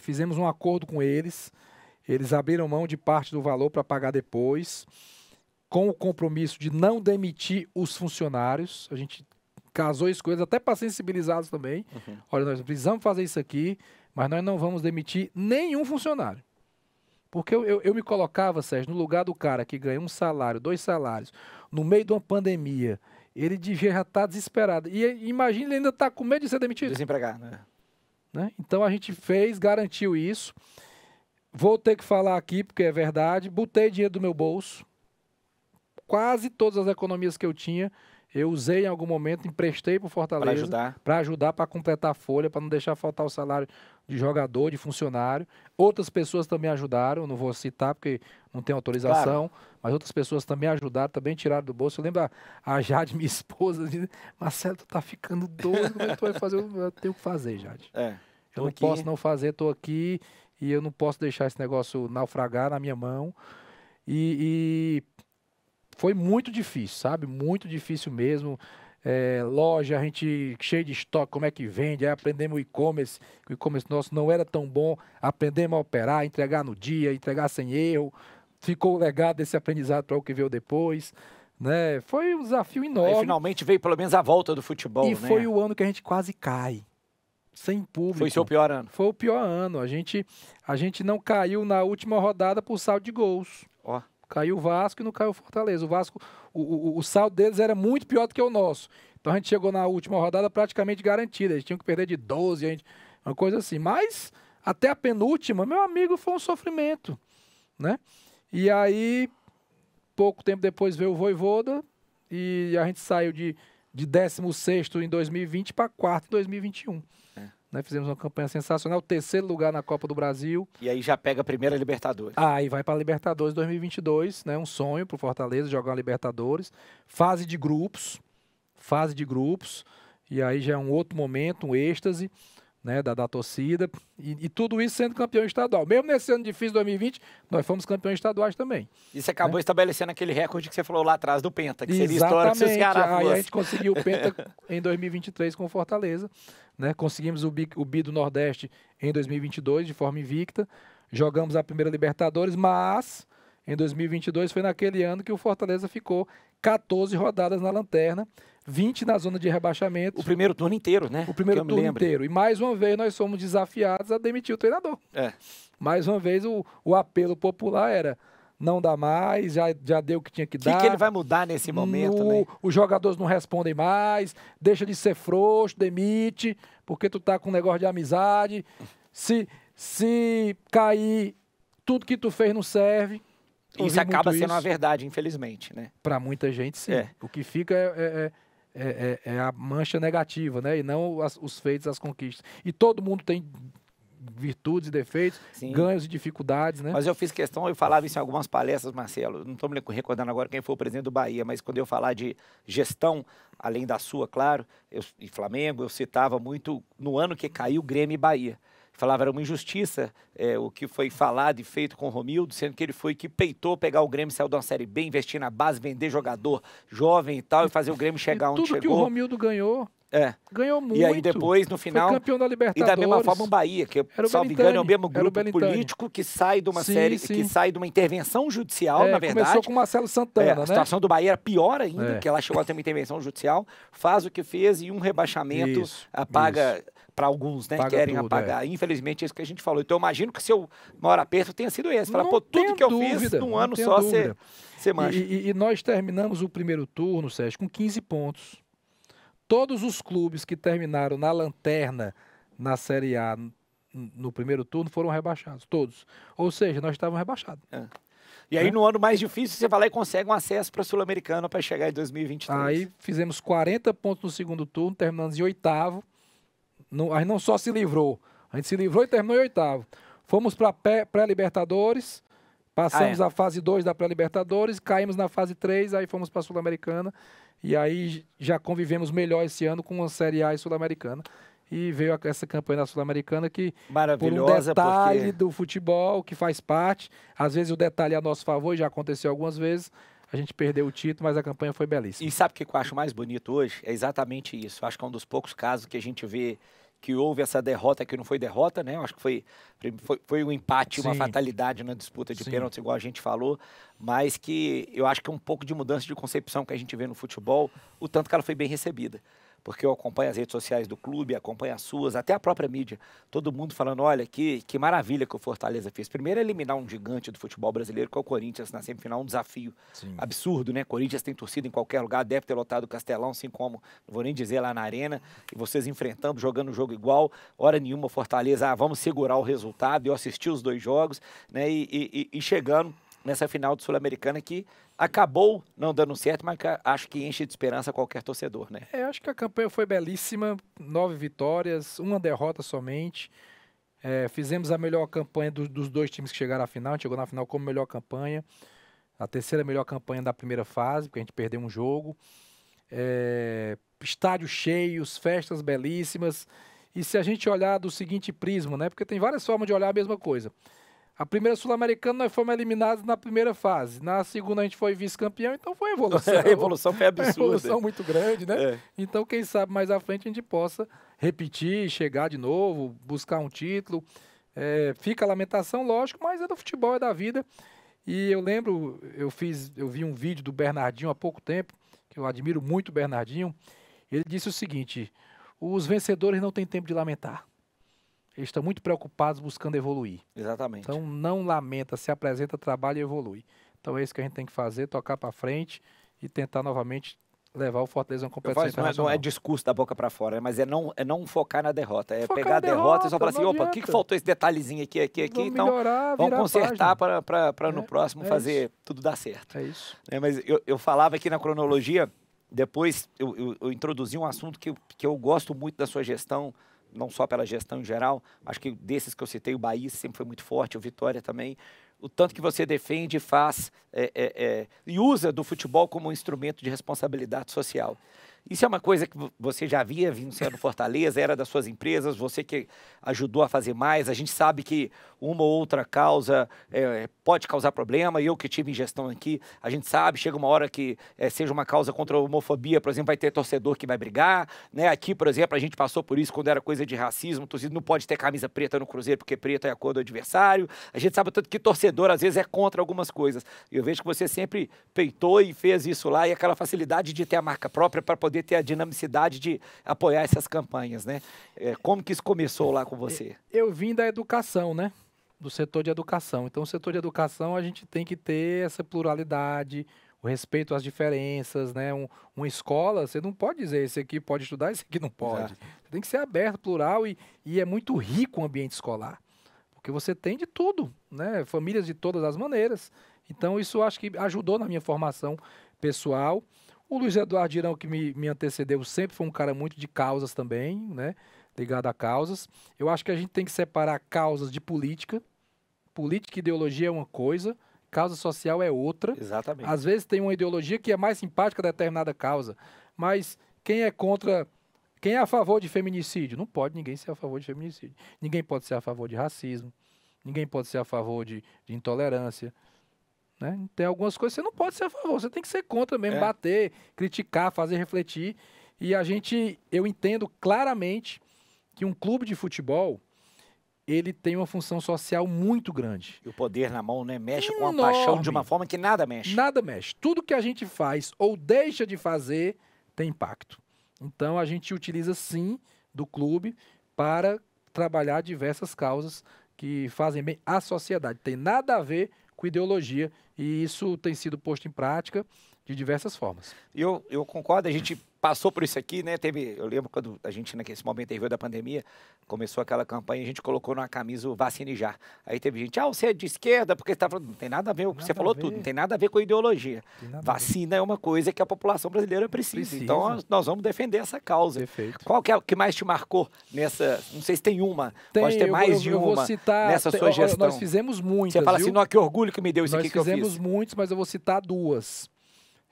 fizemos um acordo com eles, eles abriram mão de parte do valor para pagar depois, com o compromisso de não demitir os funcionários. A gente casou isso com eles, até para sensibilizá-los também. Olha, nós precisamos fazer isso aqui, mas nós não vamos demitir nenhum funcionário. Porque eu me colocava, Sérgio, no lugar do cara que ganha 1 salário, 2 salários, no meio de uma pandemia, ele devia já estar desesperado. E imagina, ele ainda está com medo de ser demitido.
Desempregado,
né? Então a gente garantiu isso. Vou ter que falar aqui, porque é verdade, botei dinheiro do meu bolso. Quase todas as economias que eu tinha, eu usei em algum momento, emprestei para o Fortaleza. Para ajudar, para completar a folha, para não deixar faltar o salário de jogador, de funcionário. Outras pessoas também ajudaram, não vou citar porque não tem autorização, mas outras pessoas também ajudaram, também tiraram do bolso. Eu lembro a Jade, minha esposa, dizendo: Marcelo, tu tá ficando doido, como é que tu vai fazer? Eu tenho que fazer, Jade. Eu não posso não fazer, estou aqui e eu não posso deixar esse negócio naufragar na minha mão. E foi muito difícil, sabe? Muito difícil mesmo. Loja, a gente cheio de estoque, como é que vende, aí aprendemos o e-commerce nosso não era tão bom, aprendemos a operar, entregar no dia, entregar sem erro, ficou o legado desse aprendizado para o que veio depois, né? Foi um desafio enorme.
Aí finalmente veio pelo menos a volta do futebol,
e foi o ano que a gente quase cai, sem público.
Foi seu pior ano?
Foi o pior ano, a gente não caiu na última rodada por saldo de gols. Caiu o Vasco e não caiu o Fortaleza. O Vasco, o saldo deles era muito pior do que o nosso. Então a gente chegou na última rodada praticamente garantida. Eles tinham que perder de 12, uma coisa assim. Mas até a penúltima, meu amigo, foi um sofrimento, né? E aí, pouco tempo depois veio o Vojvoda e a gente saiu de 16º em 2020 para 4º em 2021. Né, fizemos uma campanha sensacional, 3º lugar na Copa do Brasil.
E aí já pega a primeira Libertadores.
Aí vai para a Libertadores 2022, né, um sonho para o Fortaleza jogar a Libertadores. Fase de grupos, e aí já é um outro momento, um êxtase, né, da torcida. E tudo isso sendo campeão estadual. Mesmo nesse ano difícil, 2020, nós fomos campeões estaduais também.
E você acabou estabelecendo aquele recorde que você falou lá atrás do Penta, que seria histórico se o Ceará fosse.
Aí a gente conseguiu o Penta em 2023 com o Fortaleza. Né? Conseguimos o bi do Nordeste em 2022 de forma invicta, jogamos a primeira Libertadores, mas em 2022 foi naquele ano que o Fortaleza ficou 14 rodadas na lanterna, 20 na zona de rebaixamento.
O primeiro turno inteiro, né?
O primeiro turno inteiro. E mais uma vez nós somos desafiados a demitir o treinador. Mais uma vez o apelo popular era: não dá mais, já deu o que tinha que dar.
O que ele vai mudar nesse momento, né?
Os jogadores não respondem mais, deixa de ser frouxo, demite, porque tu tá com um negócio de amizade. Se cair, tudo que tu fez não serve.
Isso acaba sendo uma verdade, infelizmente, né?
Para muita gente, sim. O que fica é a mancha negativa, né? E não os feitos, as conquistas. E todo mundo tem virtudes e defeitos, ganhos e dificuldades, né?
Mas eu fiz questão, eu falava isso em algumas palestras, Marcelo, não estou me recordando agora quem foi o presidente do Bahia, mas quando eu falar de gestão, além da sua, claro, e Flamengo, eu citava muito no ano que caiu Grêmio e Bahia. Falava, era uma injustiça o que foi falado e feito com o Romildo, sendo que ele foi que peitou pegar o Grêmio, saiu de uma Série B, investir na base, vender jogador jovem e tal, e fazer o Grêmio chegar onde chegou.
Tudo que o Romildo ganhou, Ganhou muito.
E aí depois, no final...
Foi campeão da
E
Libertadores.
da mesma forma o Bahia, que, salvo engano, é o mesmo grupo político que sai de uma série, que sai de uma intervenção judicial, na verdade.
Começou com o Marcelo Santana, né?
A situação do Bahia era pior ainda, que ela chegou a ter uma intervenção judicial, faz o que fez e um rebaixamento apaga para alguns, né, querem tudo, apagar. Infelizmente, é isso que a gente falou. Então, eu imagino que o seu maior aperto tenha sido esse. Falar, tudo que eu fiz num ano só, você mancha.
E nós terminamos o primeiro turno, Sérgio, com 15 pontos. Todos os clubes que terminaram na lanterna na Série A no primeiro turno foram rebaixados, todos. Ou seja, nós estávamos rebaixados.
E aí, no ano mais difícil, você vai lá e consegue um acesso para a Sul-Americana para chegar em 2023.
Aí fizemos 40 pontos no segundo turno, terminamos em 8º. A gente não só se livrou, a gente se livrou e terminou em 8º. Fomos para a pré-Libertadores, passamos a fase 2 da pré-Libertadores, caímos na fase 3, aí fomos para a Sul-Americana. E aí já convivemos melhor esse ano com a Série A e Sul-Americana. E veio essa campanha da Sul-Americana que, por um detalhe do futebol, que faz parte, às vezes o detalhe é a nosso favor, já aconteceu algumas vezes, a gente perdeu o título, mas a campanha foi belíssima.
E sabe o que eu acho mais bonito hoje? É exatamente isso. Eu acho que é um dos poucos casos que a gente vê que houve essa derrota, que não foi derrota, né? Eu acho que foi um empate, uma fatalidade na disputa de pênaltis, igual a gente falou, mas que eu acho que é um pouco de mudança de concepção que a gente vê no futebol, o tanto que ela foi bem recebida. Porque eu acompanho as redes sociais do clube, acompanho as suas, até a própria mídia. Todo mundo falando, olha, que maravilha que o Fortaleza fez. Primeiro, eliminar um gigante do futebol brasileiro, que é o Corinthians, na semifinal, um desafio absurdo, né? Corinthians tem torcida em qualquer lugar, deve ter lotado o Castelão, assim como, não vou nem dizer lá na Arena, e vocês enfrentando, jogando o jogo igual, hora nenhuma Fortaleza, vamos segurar o resultado. Eu assisti os 2 jogos, né? E chegando nessa final de Sul-Americana que acabou não dando certo, mas que acho que enche de esperança qualquer torcedor, né?
Acho que a campanha foi belíssima, 9 vitórias, 1 derrota somente. Fizemos a melhor campanha dos 2 times que chegaram à final, a gente chegou na final como melhor campanha, a terceira melhor campanha da primeira fase, porque a gente perdeu um jogo. Estádios cheios, festas belíssimas. E se a gente olhar do seguinte prisma, né? Porque tem várias formas de olhar a mesma coisa. A primeira Sul-Americana nós fomos eliminados na primeira fase. Na segunda a gente foi vice-campeão, então foi evolução.
A evolução foi absurda.
Uma evolução muito grande, né? Então quem sabe mais à frente a gente possa repetir, chegar de novo, buscar um título. Fica a lamentação, lógico, mas é do futebol, é da vida. E eu lembro, eu vi um vídeo do Bernardinho há pouco tempo, que eu admiro muito o Bernardinho. Ele disse o seguinte: os vencedores não têm tempo de lamentar. Eles estão muito preocupados buscando evoluir.
Exatamente.
Então não lamenta, se apresenta, trabalha e evolui. Então é isso que a gente tem que fazer, tocar para frente e tentar novamente levar o Fortaleza a uma competição internacional.
Não é discurso da boca para fora, mas é não focar na derrota. É pegar a derrota e só falar assim, opa, o que faltou esse detalhezinho aqui, então
melhorar,
vamos consertar para no próximo fazer tudo dar certo.
É isso.
Mas eu falava aqui na cronologia, depois eu introduzi um assunto que eu gosto muito da sua gestão, não só pela gestão em geral, acho que desses que eu citei, o Bahia sempre foi muito forte, o Vitória também, o tanto que você defende, faz e usa do futebol como um instrumento de responsabilidade social. Isso é uma coisa que você já havia vindo sendo Fortaleza, era das suas empresas, você que ajudou a fazer mais. A gente sabe que uma ou outra causa pode causar problema. Eu que tive em gestão aqui, a gente sabe, chega uma hora que seja uma causa contra a homofobia, por exemplo, vai ter torcedor que vai brigar. Né? Aqui, por exemplo, a gente passou por isso quando era coisa de racismo. Torcedor não pode ter camisa preta no Cruzeiro porque preta é a cor do adversário. A gente sabe tanto que torcedor, às vezes, é contra algumas coisas. Eu vejo que você sempre peitou e fez isso lá, e aquela facilidade de ter a marca própria para poder ter a dinamicidade de apoiar essas campanhas, né? Como que isso começou lá com você?
Eu vim da educação, né? Do setor de educação. Então, o setor de educação, a gente tem que ter essa pluralidade, o respeito às diferenças, né? Uma escola, você não pode dizer esse aqui pode estudar, esse aqui não pode. Você tem que ser aberto, plural, e é muito rico o ambiente escolar. Porque você tem de tudo, né? Famílias de todas as maneiras. Então, isso acho que ajudou na minha formação pessoal. O Luiz Eduardo Girão, que me antecedeu, sempre foi um cara muito de causas também, né? Ligado a causas. Eu acho que a gente tem que separar causas de política. Política e ideologia é uma coisa, causa social é outra.
Exatamente.
Às vezes tem uma ideologia que é mais simpática a determinada causa, mas quem é contra... Quem é a favor de feminicídio? Não pode ninguém ser a favor de feminicídio. Ninguém pode ser a favor de racismo. Ninguém pode ser a favor de intolerância. Né? Tem algumas coisas que você não pode ser a favor. Você tem que ser contra mesmo, bater, criticar, fazer refletir. E eu entendo claramente que um clube de futebol, ele tem uma função social muito grande.
E o poder na mão, né? Mexe com a
Enorme.
paixão de uma forma que nada mexe.
Nada mexe. Tudo que a gente faz ou deixa de fazer tem impacto. Então, a gente utiliza, sim, do clube para trabalhar diversas causas que fazem bem à sociedade. Tem nada a ver com ideologia e isso tem sido posto em prática de diversas formas.
Eu concordo, a gente passou por isso aqui, né? Eu lembro quando a gente, nesse momento aí, veio da pandemia, começou aquela campanha, a gente colocou numa camisa o Vacine Já. Aí teve gente, você é de esquerda, porque você tá falando, não tem nada a ver, você falou tudo, não tem nada a ver com ideologia. Vacina é uma coisa que a população brasileira precisa. Então, nós vamos defender essa causa.
Perfeito.
Qual que é o que mais te marcou nessa, não sei se tem uma, pode ter mais de uma
vou citar,
nessa sua gestão.
Nós fizemos muitas,
Você fala
viu?
assim, não, que orgulho que me deu isso aqui que eu fiz.
Nós fizemos muitos, mas eu vou citar duas.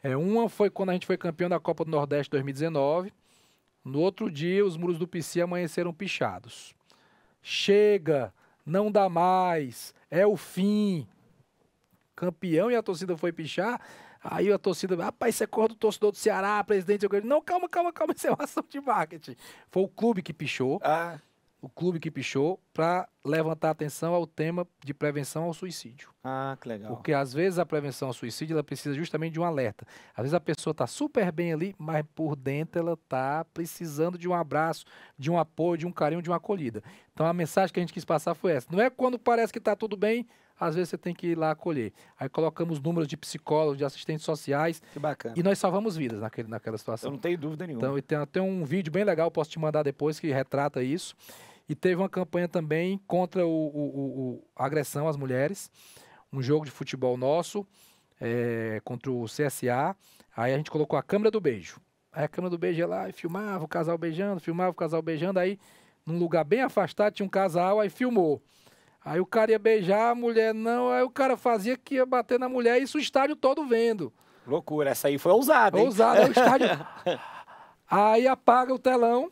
Uma foi quando a gente foi campeão da Copa do Nordeste 2019. No outro dia, os muros do PC amanheceram pichados. Chega, não dá mais, é o fim. Campeão e a torcida foi pichar. Aí a torcida, rapaz, isso é cor do torcedor do Ceará, presidente. Não, calma, isso é uma ação de marketing. Foi o clube que pichou. O clube que pichou para levantar atenção ao tema de prevenção ao suicídio.
Que legal.
Porque às vezes a prevenção ao suicídio ela precisa justamente de um alerta. Às vezes a pessoa está super bem ali, mas por dentro ela está precisando de um abraço, de um apoio, de um carinho, de uma acolhida. Então a mensagem que a gente quis passar foi essa. Não é quando parece que está tudo bem, às vezes você tem que ir lá acolher. Aí colocamos números de psicólogos, de assistentes sociais.
Que bacana.
E nós salvamos vidas naquela situação.
Eu não tenho dúvida nenhuma.
Então tem um vídeo bem legal, posso te mandar depois, que retrata isso. E teve uma campanha também contra a agressão às mulheres. Um jogo de futebol nosso, contra o CSA. Aí a gente colocou a câmera do beijo. Aí a câmera do beijo ia lá e filmava o casal beijando, Aí, num lugar bem afastado, tinha um casal, aí filmou. Aí o cara ia beijar, a mulher não. Aí o cara fazia que ia bater na mulher, isso o estádio todo vendo.
Loucura, essa aí foi ousada, hein?
Ousada, o estádio. Aí apaga o telão,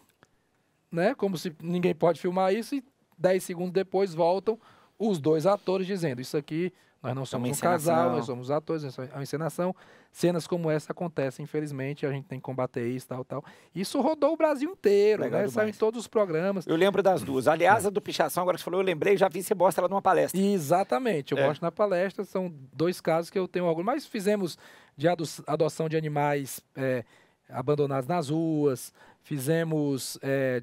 né? Como se ninguém pode filmar isso, e 10 segundos depois voltam os dois atores dizendo, isso aqui, nós não somos um casal, nós somos atores, é uma encenação. Cenas como essa acontecem, infelizmente, a gente tem que combater isso, tal. Isso rodou o Brasil inteiro,
legal,
né? Saiu em todos os programas.
Eu lembro das duas. Aliás, a do pichação, agora que você falou, eu lembrei, já vi você mostra ela numa palestra.
Exatamente, eu mostro na palestra, são 2 casos que eu tenho orgulho, mas fizemos de adoção de animais abandonados nas ruas, fizemos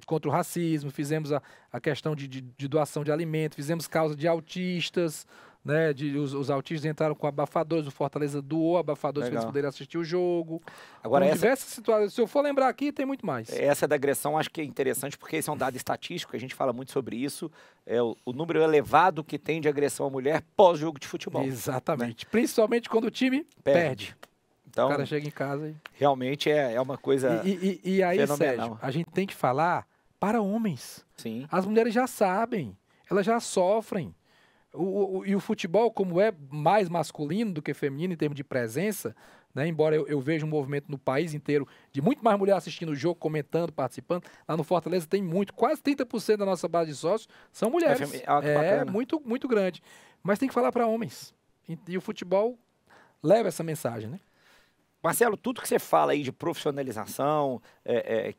contra o racismo, fizemos a questão de doação de alimento, fizemos causa de autistas, né? Os autistas entraram com abafadores, o Fortaleza doou abafadores para eles poderem assistir o jogo.
Agora,
diversas situações, se eu for lembrar aqui, tem muito mais.
Essa da agressão acho que é interessante, porque esse é um dado estatístico, a gente fala muito sobre isso, o número elevado que tem de agressão à mulher pós-jogo de futebol.
Exatamente, né? Principalmente quando o time perde.
Então,
o cara chega em casa e...
Realmente é uma coisa
e aí,
fenomenal.
Sérgio, a gente tem que falar para homens.
Sim.
As mulheres já sabem, elas já sofrem. E o futebol, como é mais masculino do que feminino em termos de presença, né, embora eu veja um movimento no país inteiro de muito mais mulher assistindo o jogo, comentando, participando, lá no Fortaleza tem quase 30% da nossa base de sócios são mulheres. É muito, muito grande. Mas tem que falar para homens. E o futebol leva essa mensagem, né?
Marcelo, tudo que você fala aí de profissionalização,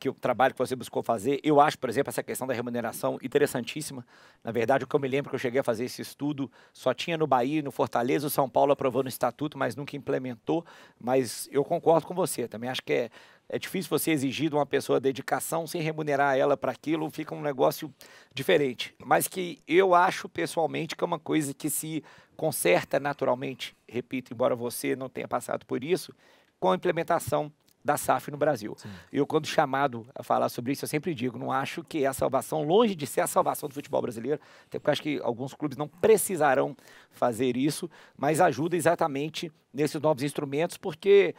que o trabalho que você buscou fazer, eu acho, por exemplo, essa questão da remuneração interessantíssima. Na verdade, o que eu me lembro que eu cheguei a fazer esse estudo, só tinha no Bahia, no Fortaleza, o São Paulo aprovou no estatuto, mas nunca implementou. Mas eu concordo com você, também acho que é difícil você exigir de uma pessoa dedicação sem remunerar ela para aquilo, fica um negócio diferente. Mas que eu acho, pessoalmente, que é uma coisa que se conserta naturalmente, repito, embora você não tenha passado por isso, com a implementação da SAF no Brasil. Sim. Eu, quando chamado a falar sobre isso, eu sempre digo, não acho que é a salvação, longe de ser a salvação do futebol brasileiro, até porque eu acho que alguns clubes não precisarão fazer isso, mas ajuda exatamente nesses novos instrumentos, porque,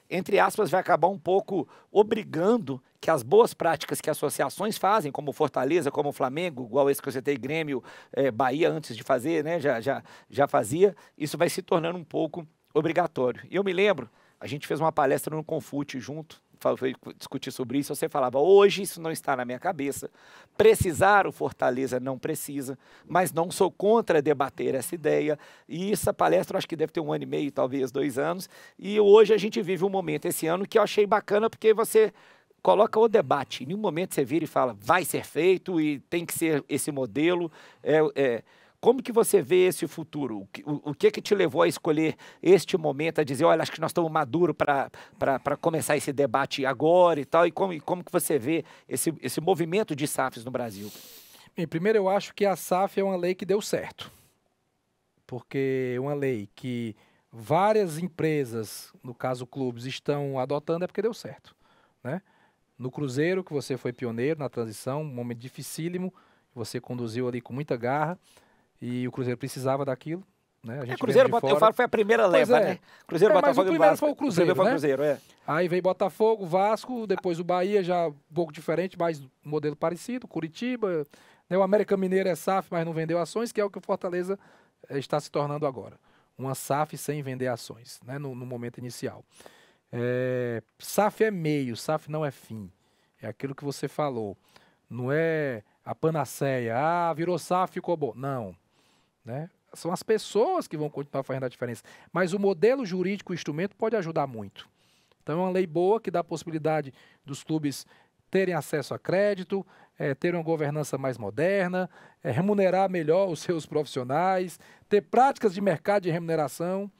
entre aspas, vai acabar um pouco obrigando que as boas práticas que associações fazem, como Fortaleza, como Flamengo, igual esse que você tem, Grêmio, Bahia, antes de fazer, né, já fazia, isso vai se tornando um pouco obrigatório. E eu me lembro, a gente fez uma palestra no Confute junto, foi discutir sobre isso, você falava, hoje isso não está na minha cabeça. Precisar o Fortaleza não precisa, mas não sou contra debater essa ideia. E essa palestra, eu acho que deve ter 1 ano e meio, talvez 2 anos. E hoje a gente vive um momento esse ano que eu achei bacana, porque você coloca o debate. Em nenhum momento você vira e fala, vai ser feito e tem que ser esse modelo. Como que você vê esse futuro? O que te levou a escolher este momento, a dizer, olha, acho que nós estamos maduros para começar esse debate agora e tal, e como que você vê esse movimento de SAFs no Brasil?
Bem, primeiro eu acho que a SAF é uma lei que deu certo, porque uma lei que várias empresas, no caso clubes, estão adotando é porque deu certo, né? No Cruzeiro, que você foi pioneiro na transição, um momento dificílimo, você conduziu ali com muita garra, e o Cruzeiro precisava daquilo, né? A gente
Cruzeiro, eu falo que foi a primeira leva, né? Cruzeiro,
Botafogo, mas o primeiro foi o Cruzeiro,
foi
né?
o Cruzeiro,
Aí veio Botafogo, Vasco, depois o Bahia, já um pouco diferente, mas modelo parecido, Curitiba, né? O América Mineiro é SAF, mas não vendeu ações, que é o que o Fortaleza está se tornando agora. Uma SAF sem vender ações, né? No momento inicial. SAF é meio, SAF não é fim. É aquilo que você falou. Não é a panaceia, virou SAF, ficou bom. Não. Né? São as pessoas que vão continuar fazendo a diferença. Mas o modelo jurídico, o instrumento, pode ajudar muito. Então é uma lei boa que dá a possibilidade dos clubes terem acesso a crédito, terem uma governança mais moderna, remunerar melhor os seus profissionais, ter práticas de mercado de remuneração,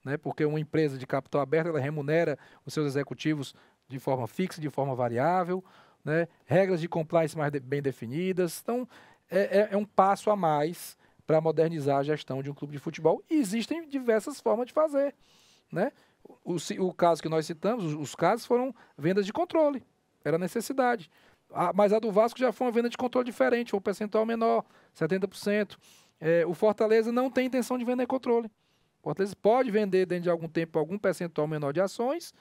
né? Porque uma empresa de capital aberto ela remunera os seus executivos de forma fixa, de forma variável, né? Regras de compliance mais bem definidas. Então é um passo a mais para modernizar a gestão de um clube de futebol. E existem diversas formas de fazer, né? O caso que nós citamos, os casos foram vendas de controle, era necessidade. Mas a do Vasco já foi uma venda de controle diferente, foi um percentual menor, 70%. O Fortaleza não tem intenção de vender controle. O Fortaleza pode vender dentro de algum tempo algum percentual menor de ações,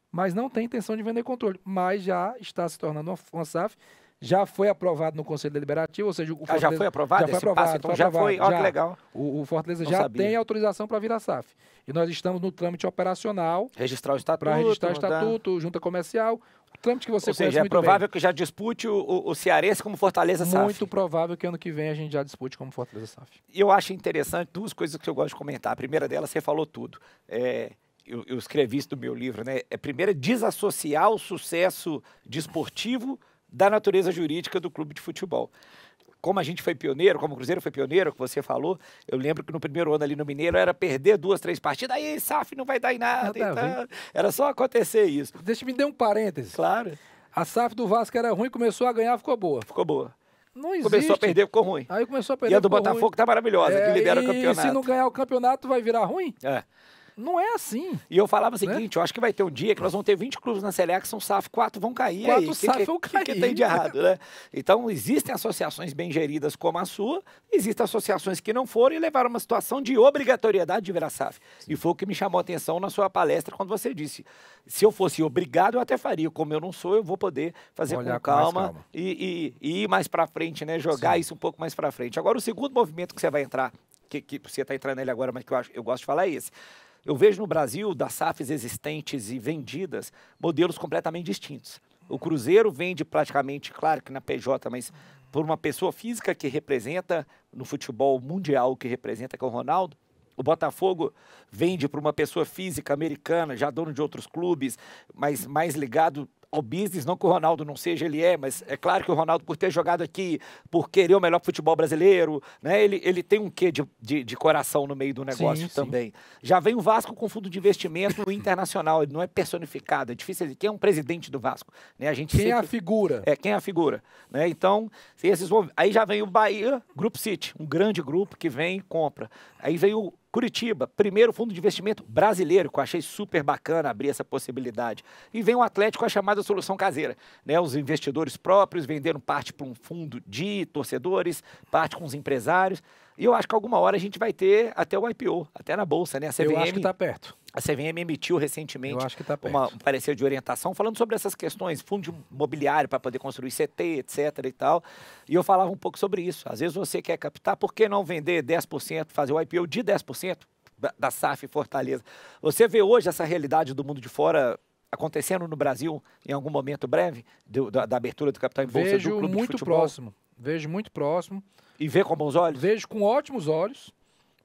mas não tem intenção de vender controle. Mas já está se tornando uma SAF. Já foi aprovado no Conselho Deliberativo, ou seja, o Fortaleza...
já foi aprovado?
Já foi aprovado.
Então já foi, olha que legal.
O Fortaleza
Não
já
sabia.
tem autorização para virar SAF. E nós estamos no trâmite operacional.
Registrar o estatuto.
Para registrar o estatuto, junta comercial. O trâmite que você
conhece muito bem. Ou seja, é provável que já dispute o Cearense como Fortaleza SAF.
Muito provável que ano que vem a gente já dispute como Fortaleza SAF.
E eu acho interessante 2 coisas que eu gosto de comentar. A primeira delas, você falou tudo. Eu escrevi isso no meu livro, né? Primeiro, desassociar o sucesso desportivo da natureza jurídica do clube de futebol. Como a gente foi pioneiro, como o Cruzeiro foi pioneiro, que você falou, eu lembro que no primeiro ano ali no Mineiro era perder 2, 3 partidas, aí SAF não vai dar em nada. Então, era só acontecer isso.
Deixa eu me dar um parênteses.
Claro.
A SAF do Vasco era ruim, começou a ganhar, ficou boa.
Ficou boa.
Não existe.
Começou a perder, ficou ruim.
Aí começou a perder,
e a do Botafogo ruim. Tá maravilhosa, que lidera o campeonato.
E se não ganhar o campeonato, vai virar ruim? Não é assim.
E eu falava o seguinte, eu acho que vai ter um dia que nós vamos ter 20 clubes na Série A que são SAF, 4 vão cair.
4 SAF vão cair.
O que tem de errado, né? Então, existem associações bem geridas como a sua, existem associações que não foram e levaram uma situação de obrigatoriedade de virar SAF. E foi o que me chamou a atenção na sua palestra quando você disse, se eu fosse obrigado, eu até faria. Como eu não sou, eu vou poder fazer com calma. E ir mais para frente, né? Jogar isso um pouco mais para frente. Agora, o segundo movimento que você vai entrar, que você está entrando nele agora, mas que eu gosto de falar é esse. Eu vejo no Brasil, das SAFs existentes e vendidas, modelos completamente distintos. O Cruzeiro vende praticamente, claro que na PJ, mas por uma pessoa física que representa no futebol mundial, que representa, que é o Ronaldo. O Botafogo vende para uma pessoa física americana, já dono de outros clubes, mas mais ligado ao business, não que o Ronaldo não seja, ele mas é claro que o Ronaldo, por ter jogado aqui, por querer o melhor futebol brasileiro, né, ele tem um quê de coração no meio do negócio também. Sim. Já vem o Vasco com fundo de investimento internacional, ele não é personificado, é difícil, quem é um presidente do Vasco? Né, a gente
quem é a figura?
Quem é a figura? Né, então, aí já vem o Bahia, Group City, um grande grupo que vem e compra. Aí vem o Curitiba, primeiro fundo de investimento brasileiro, que eu achei super bacana abrir essa possibilidade. E vem o Atlético, a chamada solução caseira. Né? Os investidores próprios venderam parte para um fundo de torcedores, parte com os empresários. E eu acho que alguma hora a gente vai ter até o IPO, até na Bolsa. Né?
Eu acho que está perto.
A CVM emitiu recentemente
um
parecer de orientação falando sobre essas questões, fundo imobiliário para poder construir CT, etc. e tal. E eu falava um pouco sobre isso. Às vezes você quer captar, por que não vender 10%, fazer o IPO de 10% da SAF Fortaleza? Você vê hoje essa realidade do mundo de fora acontecendo no Brasil em algum momento breve da abertura do capital em bolsa do clube de futebol?
Vejo muito próximo.
E vê com bons olhos?
Vejo com ótimos olhos.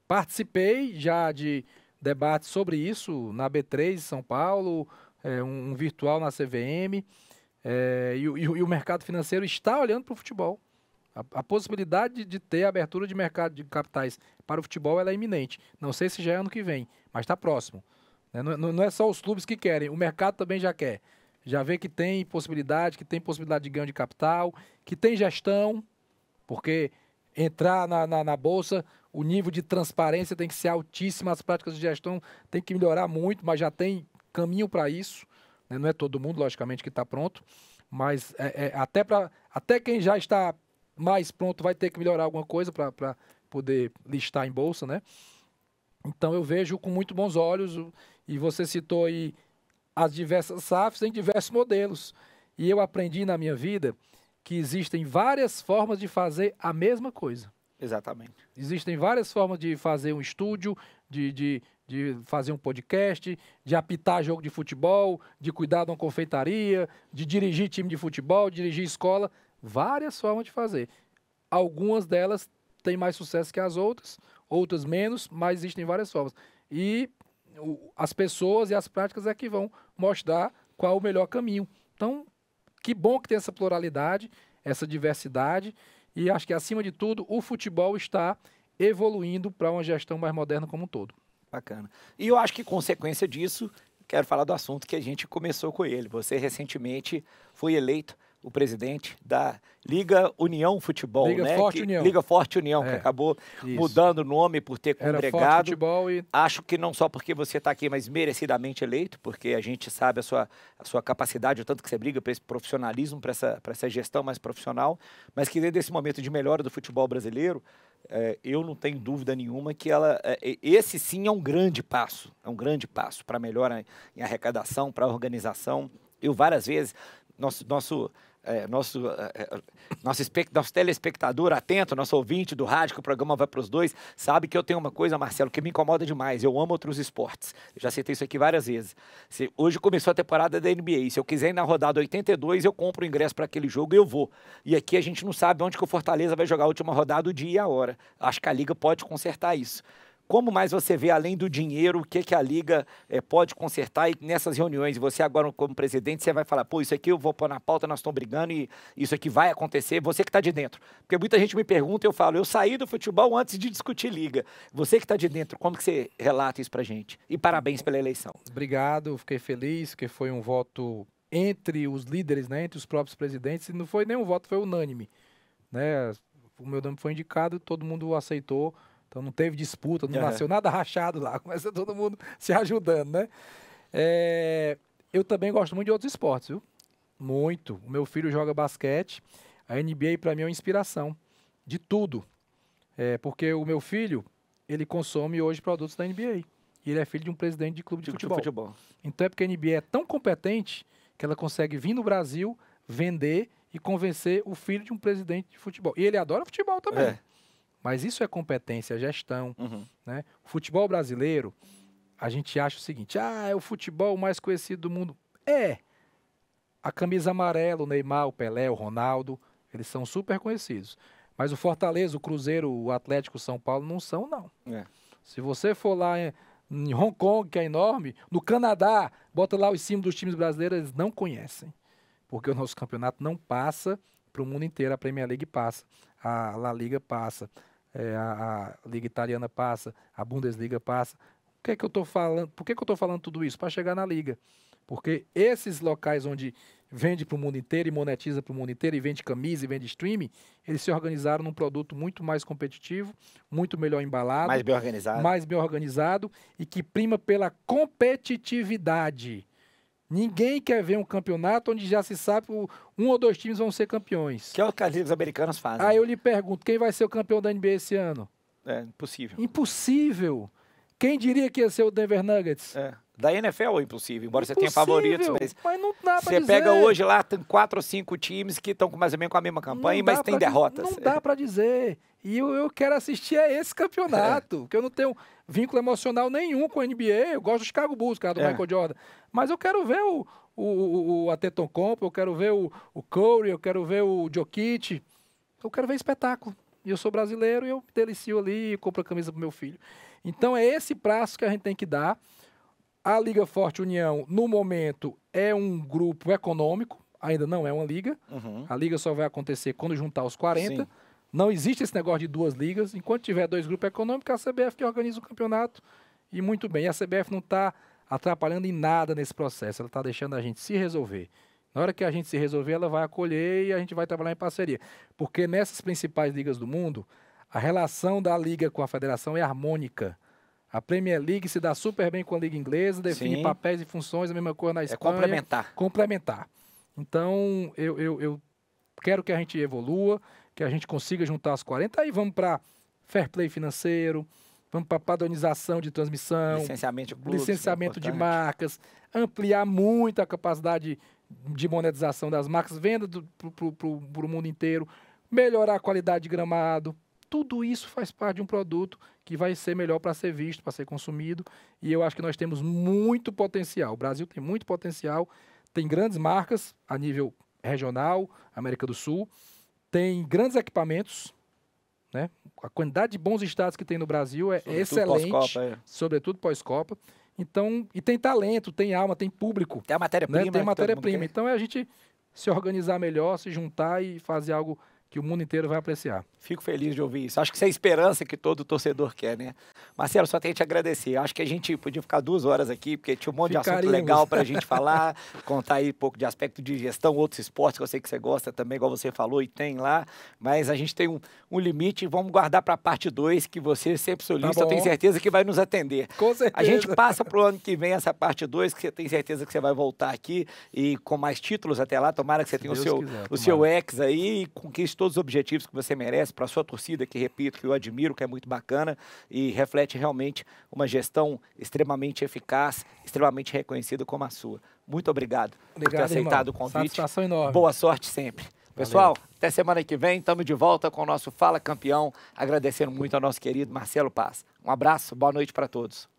Participei já de debates sobre isso na B3 em São Paulo, um virtual na CVM, e o mercado financeiro está olhando para o futebol. A possibilidade de ter abertura de mercado de capitais para o futebol ela é iminente. Não sei se já é ano que vem, mas está próximo. Não é só os clubes que querem, o mercado também já quer. Já vê que tem possibilidade de ganho de capital, que tem gestão, porque entrar na Bolsa, o nível de transparência tem que ser altíssimo, as práticas de gestão tem que melhorar muito, mas já tem caminho para isso. Né? Não é todo mundo, logicamente, que está pronto, mas até quem já está mais pronto vai ter que melhorar alguma coisa para poder listar em Bolsa, né? Então eu vejo com muito bons olhos, e você citou aí as diversas SAFs em diversos modelos. E eu aprendi na minha vida que existem várias formas de fazer a mesma coisa.
Exatamente.
Existem várias formas de fazer um estúdio, de fazer um podcast, de apitar jogo de futebol, de cuidar de uma confeitaria, de dirigir time de futebol, de dirigir escola. Várias formas de fazer. Algumas delas têm mais sucesso que as outras menos, mas existem várias formas. E as pessoas e as práticas é que vão mostrar qual o melhor caminho. Então, que bom que tem essa pluralidade, essa diversidade, e acho que, acima de tudo, o futebol está evoluindo para uma gestão mais moderna como um todo.
Bacana. E eu acho que, consequência disso, quero falar do assunto que a gente começou com ele. Você, recentemente, foi eleito o presidente da Liga União Futebol,
Liga Forte União.
Liga Forte União, que acabou mudando o nome por ter congregado.
Era Forte Futebol e...
Acho que não só porque você está aqui, mas merecidamente eleito, porque a gente sabe a sua capacidade, o tanto que você briga para esse profissionalismo, para essa gestão mais profissional, mas que dentro desse momento de melhora do futebol brasileiro, eu não tenho dúvida nenhuma que esse sim é um grande passo para melhora em arrecadação, para organização. Eu várias vezes, nosso telespectador atento, nosso ouvinte do rádio, que o programa vai para os dois, sabe que eu tenho uma coisa, Marcelo, que me incomoda demais. Eu amo outros esportes. Eu já citei isso aqui várias vezes. Hoje começou a temporada da NBA. Se eu quiser ir na rodada 82, eu compro o ingresso para aquele jogo e eu vou. E aqui a gente não sabe onde que o Fortaleza vai jogar a última rodada, o dia e a hora. Acho que a Liga pode consertar isso. Como mais você vê, além do dinheiro, o que a Liga pode consertar? E nessas reuniões, você agora como presidente, você vai falar, pô, isso aqui eu vou pôr na pauta, nós estamos brigando e isso aqui vai acontecer, você que está de dentro. Porque muita gente me pergunta e eu falo, eu saí do futebol antes de discutir Liga. Você que está de dentro, como que você relata isso pra gente? E parabéns pela eleição.
Obrigado, fiquei feliz, que foi um voto entre os líderes, né, entre os próprios presidentes, e não foi nem um voto, foi unânime. Né? O meu nome foi indicado, todo mundo aceitou. Então não teve disputa, não nasceu nada rachado lá, começa todo mundo se ajudando, né? Eu também gosto muito de outros esportes, viu? Muito. O meu filho joga basquete, a NBA para mim é uma inspiração de tudo. Porque o meu filho, ele consome hoje produtos da NBA. E ele é filho de um presidente de clube de futebol. Então é porque a NBA é tão competente que ela consegue vir no Brasil, vender e convencer o filho de um presidente de futebol. E ele adora futebol também. Mas isso é competência, gestão. Né? O futebol brasileiro, a gente acha o seguinte, é o futebol mais conhecido do mundo. A camisa amarela, o Neymar, o Pelé, o Ronaldo, eles são super conhecidos. Mas o Fortaleza, o Cruzeiro, o Atlético, o São Paulo não são, não. Se você for lá em Hong Kong, que é enorme, no Canadá, bota lá os símbolos dos times brasileiros, eles não conhecem. Porque o nosso campeonato não passa para o mundo inteiro, a Premier League passa, a La Liga passa, a Liga Italiana passa, a Bundesliga passa. Por que eu estou falando? Por que eu estou falando tudo isso? Para chegar na Liga. Porque esses locais onde vende para o mundo inteiro e monetiza para o mundo inteiro e vende camisa e vende streaming, eles se organizaram num produto muito mais competitivo, muito melhor embalado, mais bem organizado e que prima pela competitividade. Ninguém quer ver um campeonato onde já se sabe que um ou dois times vão ser campeões.
Que é o que as ligas americanas fazem.
Aí eu lhe pergunto, quem vai ser o campeão da NBA esse ano?
Impossível.
Impossível. Quem diria que ia ser o Denver Nuggets?
Da NFL é impossível, embora você tenha
Impossível,
favoritos, mas
não dá pra
você
dizer.
pega hoje lá, tem 4 ou 5 times que estão mais ou menos com a mesma campanha, mas tem derrotas.
Não dá pra dizer. E eu quero assistir a esse campeonato, porque eu não tenho vínculo emocional nenhum com a NBA. Eu gosto do Chicago Bulls, cara, do Michael Jordan. Mas eu quero ver o Antetokounmpo, eu quero ver o Curry, eu quero ver o Jokic. Eu quero ver espetáculo. E eu sou brasileiro e eu me delicio ali e compro a camisa pro meu filho. Então é esse prazo que a gente tem que dar. A Liga Forte União, no momento, é um grupo econômico, ainda não é uma liga. A liga só vai acontecer quando juntar os 40. Sim. Não existe esse negócio de 2 ligas. Enquanto tiver 2 grupos econômicos, a CBF que organiza o campeonato. E muito bem. E a CBF não está atrapalhando em nada nesse processo. Ela está deixando a gente se resolver. Na hora que a gente se resolver, ela vai acolher e a gente vai trabalhar em parceria. Porque nessas principais ligas do mundo, a relação da liga com a federação é harmônica. A Premier League se dá super bem com a Liga Inglesa, define papéis e funções, a mesma coisa na Espanha.
É
complementar. Então, eu quero que a gente evolua, que a gente consiga juntar as 40. Aí vamos para fair play financeiro, vamos para padronização de transmissão, licenciamento de marcas, ampliar muito a capacidade de monetização das marcas, venda para o mundo inteiro, melhorar a qualidade de gramado. Tudo isso faz parte de um produto que vai ser melhor para ser visto, para ser consumido. E eu acho que nós temos muito potencial. O Brasil tem muito potencial. Tem grandes marcas a nível regional, América do Sul. Tem grandes equipamentos, né? A quantidade de bons estados que tem no Brasil é excelente, sobretudo pós-Copa. Então, e tem talento, tem alma, tem público.
Tem a matéria-prima.
Né? Tem matéria-prima. Então é a gente se organizar melhor, se juntar e fazer algo que o mundo inteiro vai apreciar.
Fico feliz de ouvir isso. Acho que isso é a esperança que todo torcedor quer, né? Marcelo, só tenho que te agradecer. Acho que a gente podia ficar 2 horas aqui, porque tinha um monte de assunto legal para a gente falar, contar aí um pouco de aspecto de gestão, outros esportes que eu sei que você gosta também, igual você falou, e tem lá. Mas a gente tem um limite e vamos guardar para a parte 2, que você sempre solista, eu tenho certeza que vai nos atender.
Com certeza.
A gente passa para o ano que vem essa parte 2, que você tem certeza que você vai voltar aqui e com mais títulos até lá. Tomara que você tenha o seu ex aí e conquiste todos os objetivos que você merece para a sua torcida, que repito, que eu admiro, que é muito bacana e reflete realmente uma gestão extremamente eficaz, extremamente reconhecida como a sua. Muito obrigado por ter aceitado o convite.
Satisfação enorme.
Boa sorte sempre. Pessoal, até semana que vem, estamos de volta com o nosso Fala Campeão, agradecendo muito ao nosso querido Marcelo Paz. Um abraço, boa noite para todos.